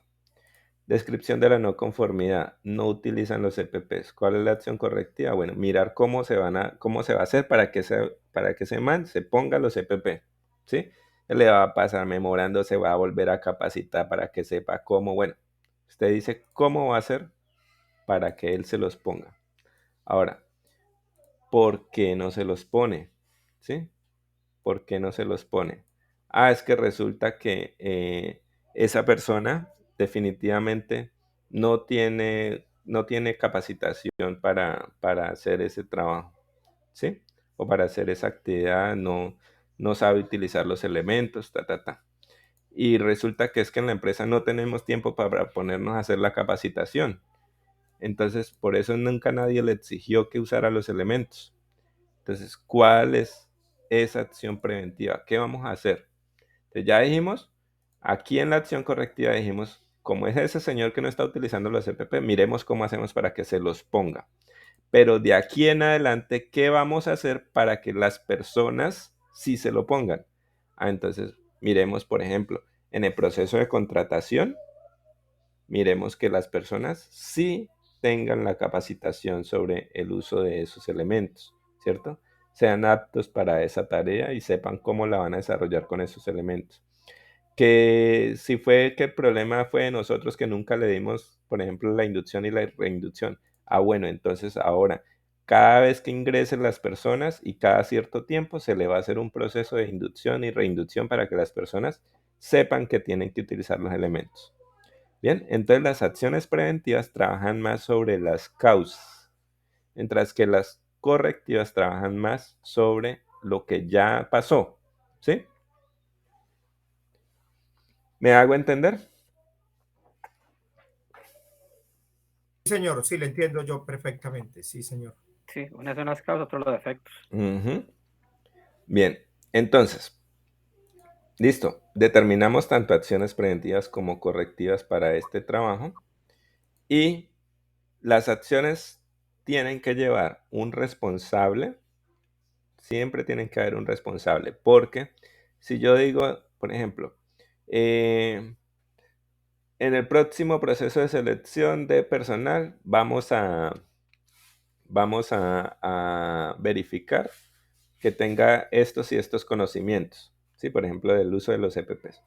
descripción de la no conformidad. No utilizan los EPPs. ¿Cuál es la acción correctiva? Bueno, mirar cómo se va a hacer para que ese man se ponga los EPP. ¿Sí? Él le va a pasar memorando, se va a volver a capacitar para que sepa cómo. Bueno, usted dice cómo va a hacer para que él se los ponga. Ahora, ¿por qué no se los pone? ¿Sí? ¿Por qué no se los pone? Ah, es que resulta que esa persona definitivamente no tiene capacitación para hacer ese trabajo, ¿sí? O para hacer esa actividad, no sabe utilizar los elementos, ta. Y resulta que es que en la empresa no tenemos tiempo para ponernos a hacer la capacitación. Entonces, por eso nunca nadie le exigió que usara los elementos. Entonces, ¿cuál es esa acción preventiva? ¿Qué vamos a hacer? Entonces, ya dijimos, aquí en la acción correctiva dijimos, como es ese señor que no está utilizando los EPP, miremos cómo hacemos para que se los ponga. Pero de aquí en adelante, ¿qué vamos a hacer para que las personas sí se lo pongan? Entonces, miremos, por ejemplo, en el proceso de contratación, miremos que las personas sí tengan la capacitación sobre el uso de esos elementos, ¿cierto? Sean aptos para esa tarea y sepan cómo la van a desarrollar con esos elementos. Que si fue que el problema fue de nosotros que nunca le dimos, por ejemplo, la inducción y la reinducción. Bueno, entonces ahora, cada vez que ingresen las personas y cada cierto tiempo se le va a hacer un proceso de inducción y reinducción para que las personas sepan que tienen que utilizar los elementos. Bien, entonces las acciones preventivas trabajan más sobre las causas, mientras que las correctivas trabajan más sobre lo que ya pasó, ¿sí? ¿Me hago entender? Sí, señor, sí, le entiendo yo perfectamente, sí, señor. Sí, una son las causas, otras los efectos. Bien, entonces, listo. Determinamos tanto acciones preventivas como correctivas para este trabajo y las acciones tienen que llevar un responsable. Siempre tienen que haber un responsable, porque si yo digo, por ejemplo, en el próximo proceso de selección de personal vamos a verificar que tenga estos y estos conocimientos, ¿sí? Por ejemplo, del uso de los EPPs.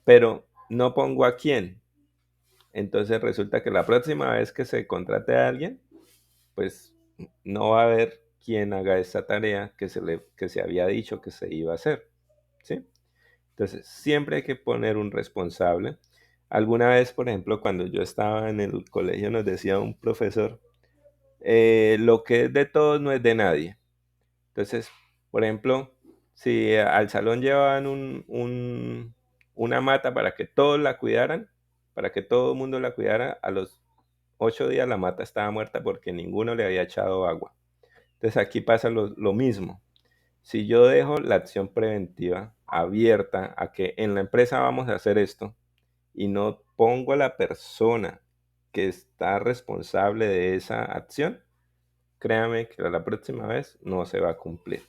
Pero no pongo a quién. Entonces resulta que la próxima vez que se contrate a alguien, pues no va a haber quien haga esa tarea que se había dicho que se iba a hacer, ¿sí? Entonces, siempre hay que poner un responsable. Alguna vez, por ejemplo, cuando yo estaba en el colegio, nos decía un profesor, lo que es de todos no es de nadie. Entonces, por ejemplo, si al salón llevaban una mata para que todos la cuidaran, para que todo el mundo la cuidara, a los 8 días la mata estaba muerta porque ninguno le había echado agua. Entonces aquí pasa lo mismo. Si yo dejo la acción preventiva abierta a que en la empresa vamos a hacer esto y no pongo a la persona que está responsable de esa acción, créame que la próxima vez no se va a cumplir,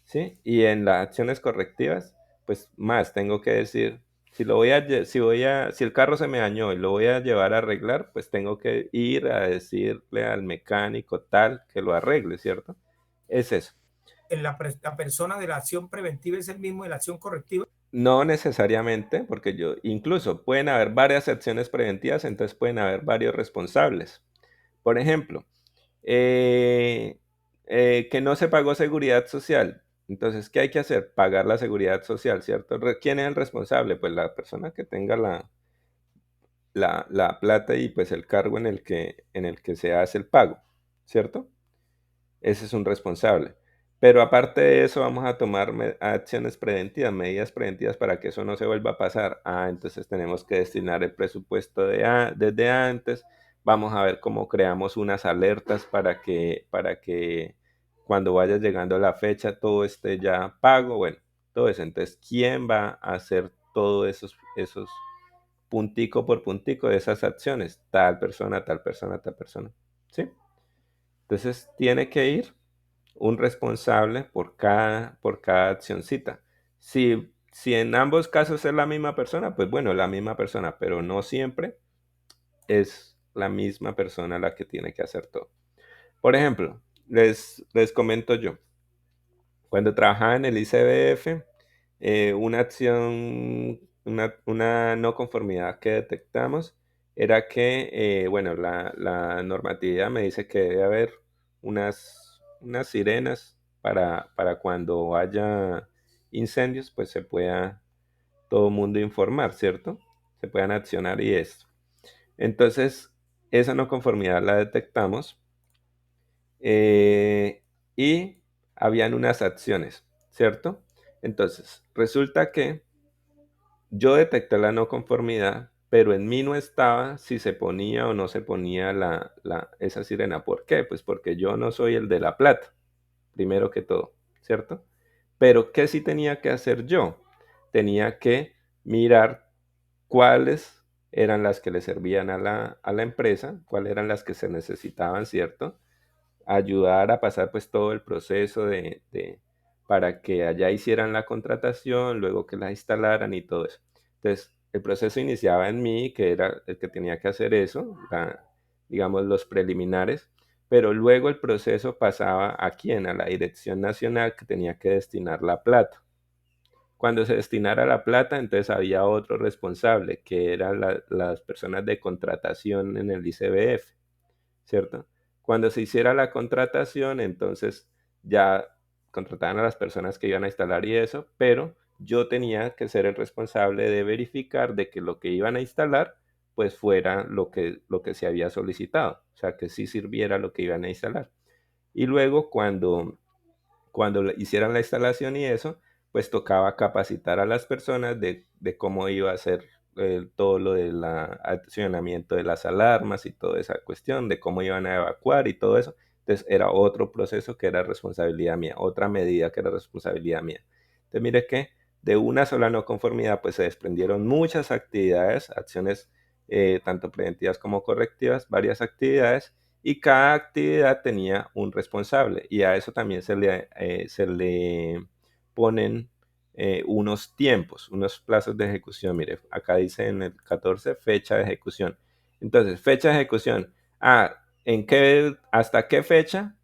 ¿sí? Y en las acciones correctivas, pues más tengo que decir, si el carro se me dañó y lo voy a llevar a arreglar, pues tengo que ir a decirle al mecánico tal que lo arregle, ¿cierto? Es eso. La persona de la acción preventiva es el mismo de la acción correctiva. No necesariamente, porque incluso pueden haber varias acciones preventivas, entonces pueden haber varios responsables. Por ejemplo, que no se pagó seguridad social. Entonces, ¿qué hay que hacer? Pagar la seguridad social, ¿cierto? ¿Quién es el responsable? Pues la persona que tenga la plata y pues el cargo en el que se hace el pago, ¿cierto? Ese es un responsable. Pero aparte de eso, vamos a tomar acciones preventivas, medidas preventivas para que eso no se vuelva a pasar. Entonces tenemos que destinar el presupuesto desde antes. Vamos a ver cómo creamos unas alertas para que cuando vaya llegando la fecha todo esté ya pago. Bueno, todo eso. Entonces, ¿quién va a hacer todos esos puntico por puntico de esas acciones? Tal persona, tal persona, tal persona. ¿Sí? Entonces, tiene que ir un responsable por cada accioncita. Si en ambos casos es la misma persona, pues bueno, la misma persona, pero no siempre es la misma persona la que tiene que hacer todo. Por ejemplo, les comento yo, cuando trabajaba en el ICBF, una acción, una no conformidad que detectamos era que, bueno, la normatividad me dice que debe haber unas sirenas para cuando haya incendios, pues se pueda todo el mundo informar, ¿cierto? se puedan accionar y esto. Entonces, esa no conformidad la detectamos y habían unas acciones, ¿cierto? Entonces, resulta que yo detecté la no conformidad, pero en mí no estaba si se ponía o no se ponía esa sirena. ¿Por qué? Pues porque yo no soy el de la plata, primero que todo, ¿cierto? Pero ¿qué sí tenía que hacer yo? Tenía que mirar cuáles eran las que le servían a la empresa, cuáles eran las que se necesitaban, ¿cierto? Ayudar a pasar pues todo el proceso para que allá hicieran la contratación, luego que la instalaran y todo eso. Entonces, el proceso iniciaba en mí, que era el que tenía que hacer eso, digamos los preliminares, pero luego el proceso pasaba a quién, a la Dirección Nacional que tenía que destinar la plata. Cuando se destinara la plata, entonces había otro responsable, que eran las personas de contratación en el ICBF, ¿cierto? Cuando se hiciera la contratación, entonces ya contrataban a las personas que iban a instalar y eso, pero yo tenía que ser el responsable de verificar de que lo que iban a instalar, pues fuera lo que se había solicitado, o sea, que sí sirviera lo que iban a instalar. Y luego cuando hicieran la instalación y eso, pues tocaba capacitar a las personas de cómo iba a ser todo lo del accionamiento de las alarmas y toda esa cuestión, de cómo iban a evacuar y todo eso. Entonces era otro proceso que era responsabilidad mía, otra medida que era responsabilidad mía. Entonces mire que de una sola no conformidad pues se desprendieron muchas actividades, acciones tanto preventivas como correctivas, varias actividades, y cada actividad tenía un responsable y a eso también se le ponen unos tiempos, unos plazos de ejecución. Mire, acá dice en el 14 fecha de ejecución. Entonces, fecha de ejecución. ¿Hasta qué fecha?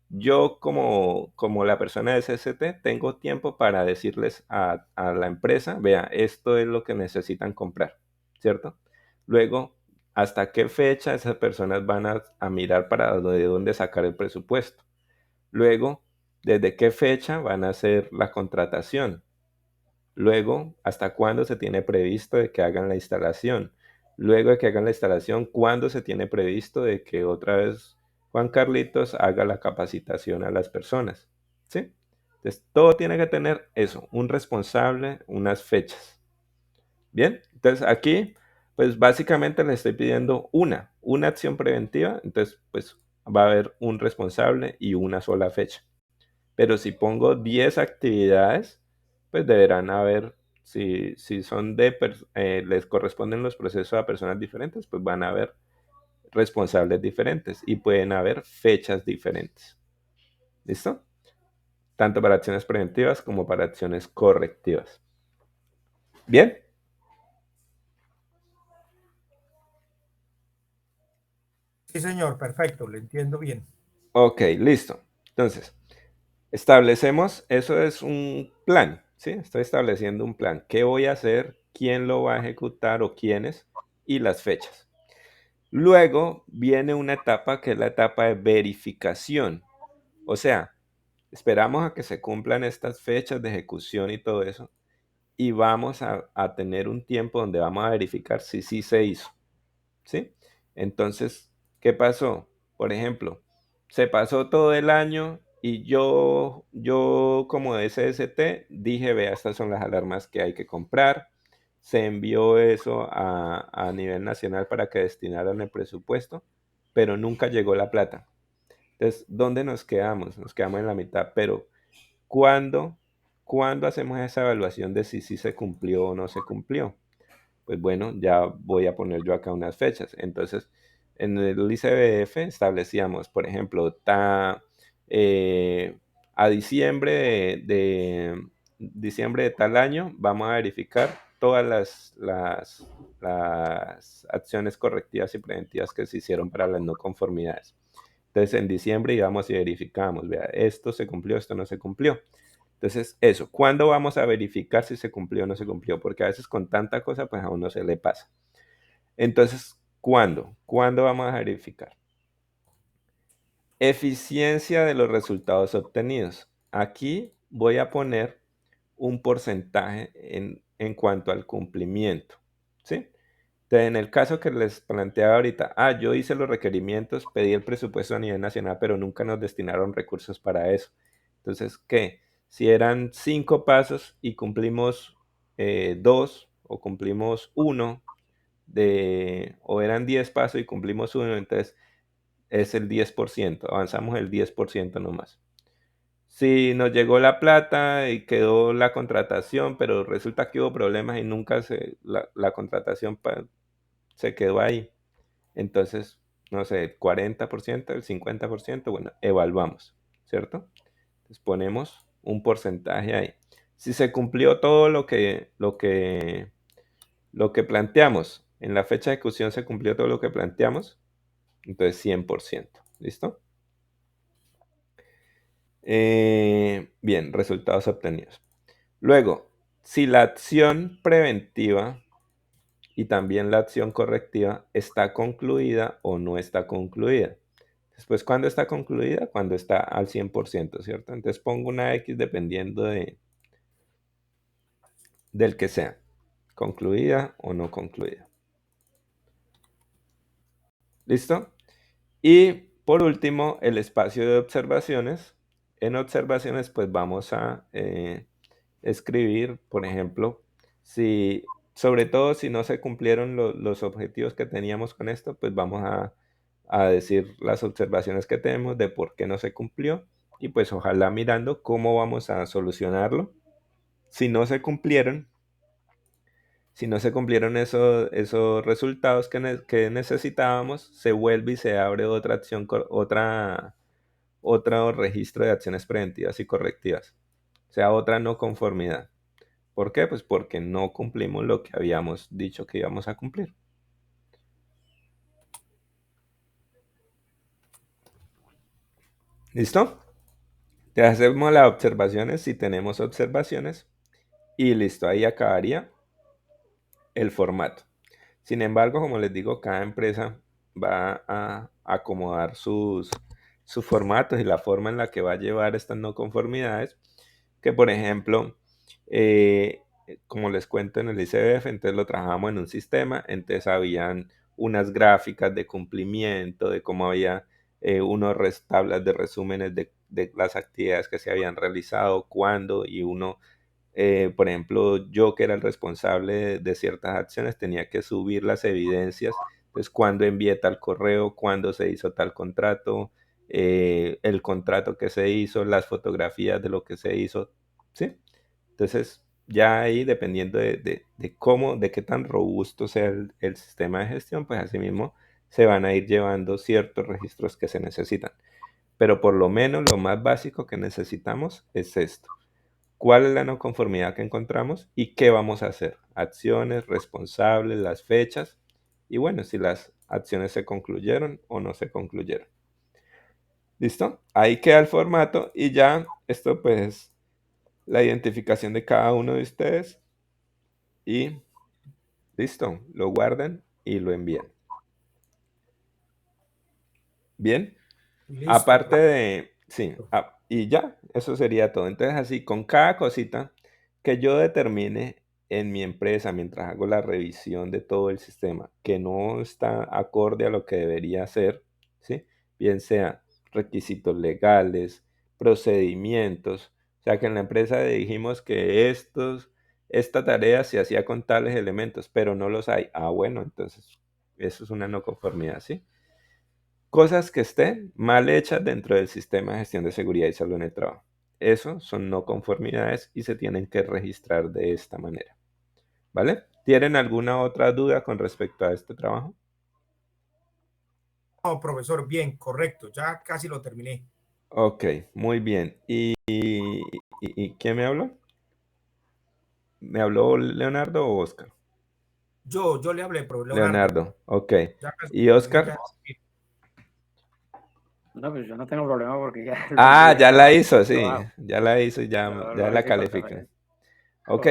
Yo como la persona de CCT tengo tiempo para decirles a la empresa, vea, esto es lo que necesitan comprar, ¿cierto? Luego, ¿hasta qué fecha esas personas van a mirar para de dónde sacar el presupuesto? Luego, ¿desde qué fecha van a hacer la contratación? Luego, ¿hasta cuándo se tiene previsto de que hagan la instalación? Luego de que hagan la instalación, ¿cuándo se tiene previsto de que otra vez Juan Carlitos haga la capacitación a las personas? ¿Sí? Entonces, todo tiene que tener eso, un responsable, unas fechas. Bien, entonces aquí, pues básicamente le estoy pidiendo una acción preventiva, entonces pues va a haber un responsable y una sola fecha. Pero si pongo 10 actividades, pues deberán haber, si son les corresponden los procesos a personas diferentes, pues van a haber responsables diferentes y pueden haber fechas diferentes. ¿Listo? Tanto para acciones preventivas como para acciones correctivas. ¿Bien? Sí, señor, perfecto, lo entiendo bien. Ok, listo. Entonces, establecemos, eso es un plan, ¿sí? Estoy estableciendo un plan. ¿Qué voy a hacer? ¿Quién lo va a ejecutar o quiénes? Y las fechas. Luego viene una etapa que es la etapa de verificación. O sea, esperamos a que se cumplan estas fechas de ejecución y todo eso. Y vamos a tener un tiempo donde vamos a verificar si sí se hizo. ¿Sí? Entonces, ¿qué pasó? Por ejemplo, se pasó todo el año y yo como SST dije, vea, estas son las alarmas que hay que comprar. Se envió eso a nivel nacional para que destinaran el presupuesto, pero nunca llegó la plata. Entonces, ¿dónde nos quedamos? Nos quedamos en la mitad, pero ¿cuándo, ¿cuándo hacemos esa evaluación de si sí se cumplió o no se cumplió? Pues bueno, ya voy a poner yo acá unas fechas. Entonces, en el ICBF establecíamos, por ejemplo, eh, a diciembre de tal año vamos a verificar todas las acciones correctivas y preventivas que se hicieron para las no conformidades. Entonces, en diciembre íbamos y verificamos, vea, esto se cumplió, esto no se cumplió. Entonces, eso, ¿cuándo vamos a verificar si se cumplió o no se cumplió? Porque a veces con tanta cosa, pues a uno se le pasa. Entonces, ¿cuándo? ¿Cuándo vamos a verificar? Eficiencia de los resultados obtenidos. Aquí voy a poner un porcentaje en cuanto al cumplimiento, ¿sí? Entonces, en el caso que les planteaba ahorita, yo hice los requerimientos, pedí el presupuesto a nivel nacional, pero nunca nos destinaron recursos para eso. Entonces, ¿qué? Si eran 5 pasos y cumplimos 2 o cumplimos 1, o eran 10 pasos y cumplimos 1, entonces es el 10%, avanzamos el 10% nomás. Si nos llegó la plata y quedó la contratación, pero resulta que hubo problemas y nunca la contratación se quedó ahí. Entonces, no sé, el 40%, el 50%, bueno, evaluamos, ¿cierto? Entonces ponemos un porcentaje ahí. Si se cumplió todo lo que planteamos, en la fecha de ejecución se cumplió todo lo que planteamos, entonces 100%, ¿listo? Bien, resultados obtenidos. Luego, si la acción preventiva y también la acción correctiva está concluida o no está concluida. Después, ¿cuándo está concluida? Cuando está al 100%, ¿cierto? Entonces pongo una X dependiendo del que sea, concluida o no concluida. ¿Listo? Y por último, el espacio de observaciones. En observaciones, pues vamos a escribir, por ejemplo, sobre todo si no se cumplieron los objetivos que teníamos con esto, pues vamos a decir las observaciones que tenemos de por qué no se cumplió y pues ojalá mirando cómo vamos a solucionarlo. Si no se cumplieron, esos resultados que necesitábamos, se vuelve y se abre otra acción, otro registro de acciones preventivas y correctivas. O sea, otra no conformidad. ¿Por qué? Pues porque no cumplimos lo que habíamos dicho que íbamos a cumplir. ¿Listo? Te hacemos las observaciones si tenemos observaciones y listo, ahí acabaría el formato. Sin embargo, como les digo, cada empresa va a acomodar sus formatos y la forma en la que va a llevar estas no conformidades, que por ejemplo, como les cuento en el ICBF, entonces lo trabajamos en un sistema, entonces habían unas gráficas de cumplimiento, de cómo había tablas de resúmenes de las actividades que se habían realizado, cuándo, y por ejemplo, yo que era el responsable de ciertas acciones, tenía que subir las evidencias, pues cuándo envié tal correo, cuándo se hizo tal contrato, el contrato que se hizo, las fotografías de lo que se hizo, ¿sí? Entonces, ya ahí, dependiendo de qué tan robusto sea el sistema de gestión, pues asimismo se van a ir llevando ciertos registros que se necesitan. Pero por lo menos lo más básico que necesitamos es esto. ¿Cuál es la no conformidad que encontramos y qué vamos a hacer? Acciones, responsables, las fechas y bueno, si las acciones se concluyeron o no se concluyeron. ¿Listo? Ahí queda el formato y ya esto pues la identificación de cada uno de ustedes y listo, lo guardan y lo envían. Bien. Listo. Aparte de, sí, y ya, eso sería todo. Entonces, así, con cada cosita que yo determine en mi empresa mientras hago la revisión de todo el sistema, que no está acorde a lo que debería ser, ¿sí? Bien sea requisitos legales, procedimientos, o sea, que en la empresa dijimos que esta tarea se hacía con tales elementos, pero no los hay. Bueno, entonces, eso es una no conformidad, ¿sí? Cosas que estén mal hechas dentro del sistema de gestión de seguridad y salud en el trabajo. Eso son no conformidades y se tienen que registrar de esta manera. ¿Vale? ¿Tienen alguna otra duda con respecto a este trabajo? No, profesor, bien, correcto, ya casi lo terminé. Ok, muy bien. ¿Y quién me habló? ¿Me habló Leonardo o Oscar? Yo le hablé, profesor Leonardo. Leonardo, ok. Ya casi ¿Y lo terminé Oscar? ya. No, pues yo no tengo problema porque ya Ya la el hizo, sí. trabajo. Ya la hizo y Yo ya lo la hice califican. Ok,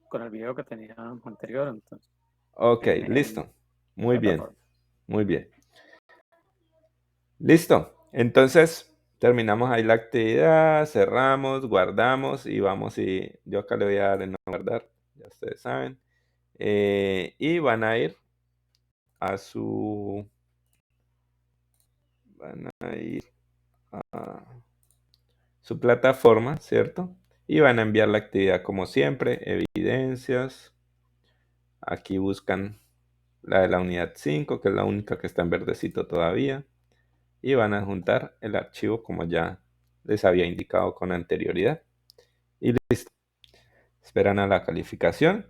con el video que tenía anterior, entonces, ok, en listo. la Muy bien, plataforma. muy bien. Listo. Entonces, terminamos ahí la actividad, cerramos, guardamos y vamos y yo acá le voy a dar en no guardar, ya ustedes saben. y van a ir a su plataforma, ¿cierto? Y van a enviar la actividad como siempre, evidencias. Aquí buscan la de la unidad 5, que es la única que está en verdecito todavía. Y van a juntar el archivo como ya les había indicado con anterioridad. Y listo. Esperan a la calificación.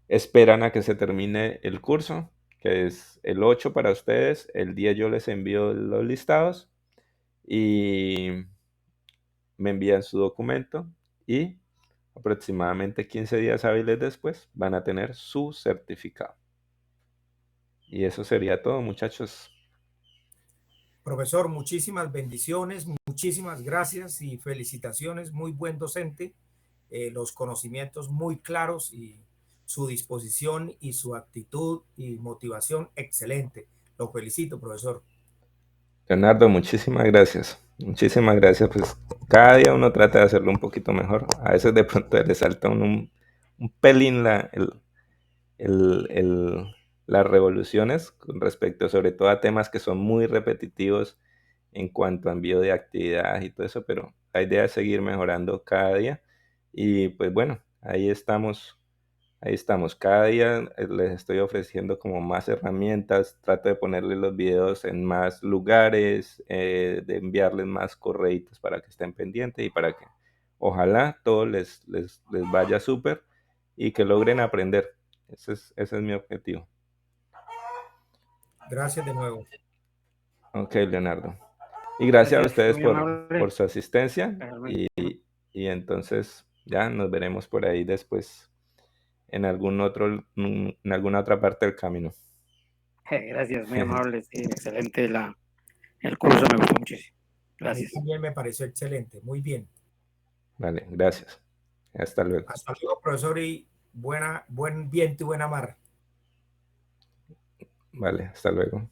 Esperan a que se termine el curso, que es el 8 para ustedes. El 10 yo les envío los listados y me envían su documento y aproximadamente 15 días hábiles después van a tener su certificado. Y eso sería todo, muchachos. Profesor, muchísimas bendiciones, muchísimas gracias y felicitaciones. Muy buen docente, los conocimientos muy claros y su disposición y su actitud y motivación excelente. Lo felicito, profesor. Leonardo, muchísimas gracias. Muchísimas gracias. Pues cada día uno trata de hacerlo un poquito mejor. A veces de pronto le salta un pelín las revoluciones con respecto sobre todo a temas que son muy repetitivos en cuanto a envío de actividades y todo eso, pero la idea es seguir mejorando cada día. Y pues bueno, ahí estamos. Ahí estamos. Cada día les estoy ofreciendo como más herramientas. Trato de ponerles los videos en más lugares, de enviarles más correitos para que estén pendientes y para que ojalá todo les vaya súper y que logren aprender. Ese es mi objetivo. Gracias de nuevo. Ok, Leonardo. Y gracias a ustedes muy por amable. su asistencia Realmente. y entonces ya nos veremos por ahí después en en alguna otra parte del camino. Gracias, muy amable. Sí, excelente el curso, me gustó muchísimo. A mí Gracias. también me pareció excelente. Muy bien. Vale, gracias. Hasta luego. Hasta luego, profesor, y buen viento y buena mar. Vale, hasta luego.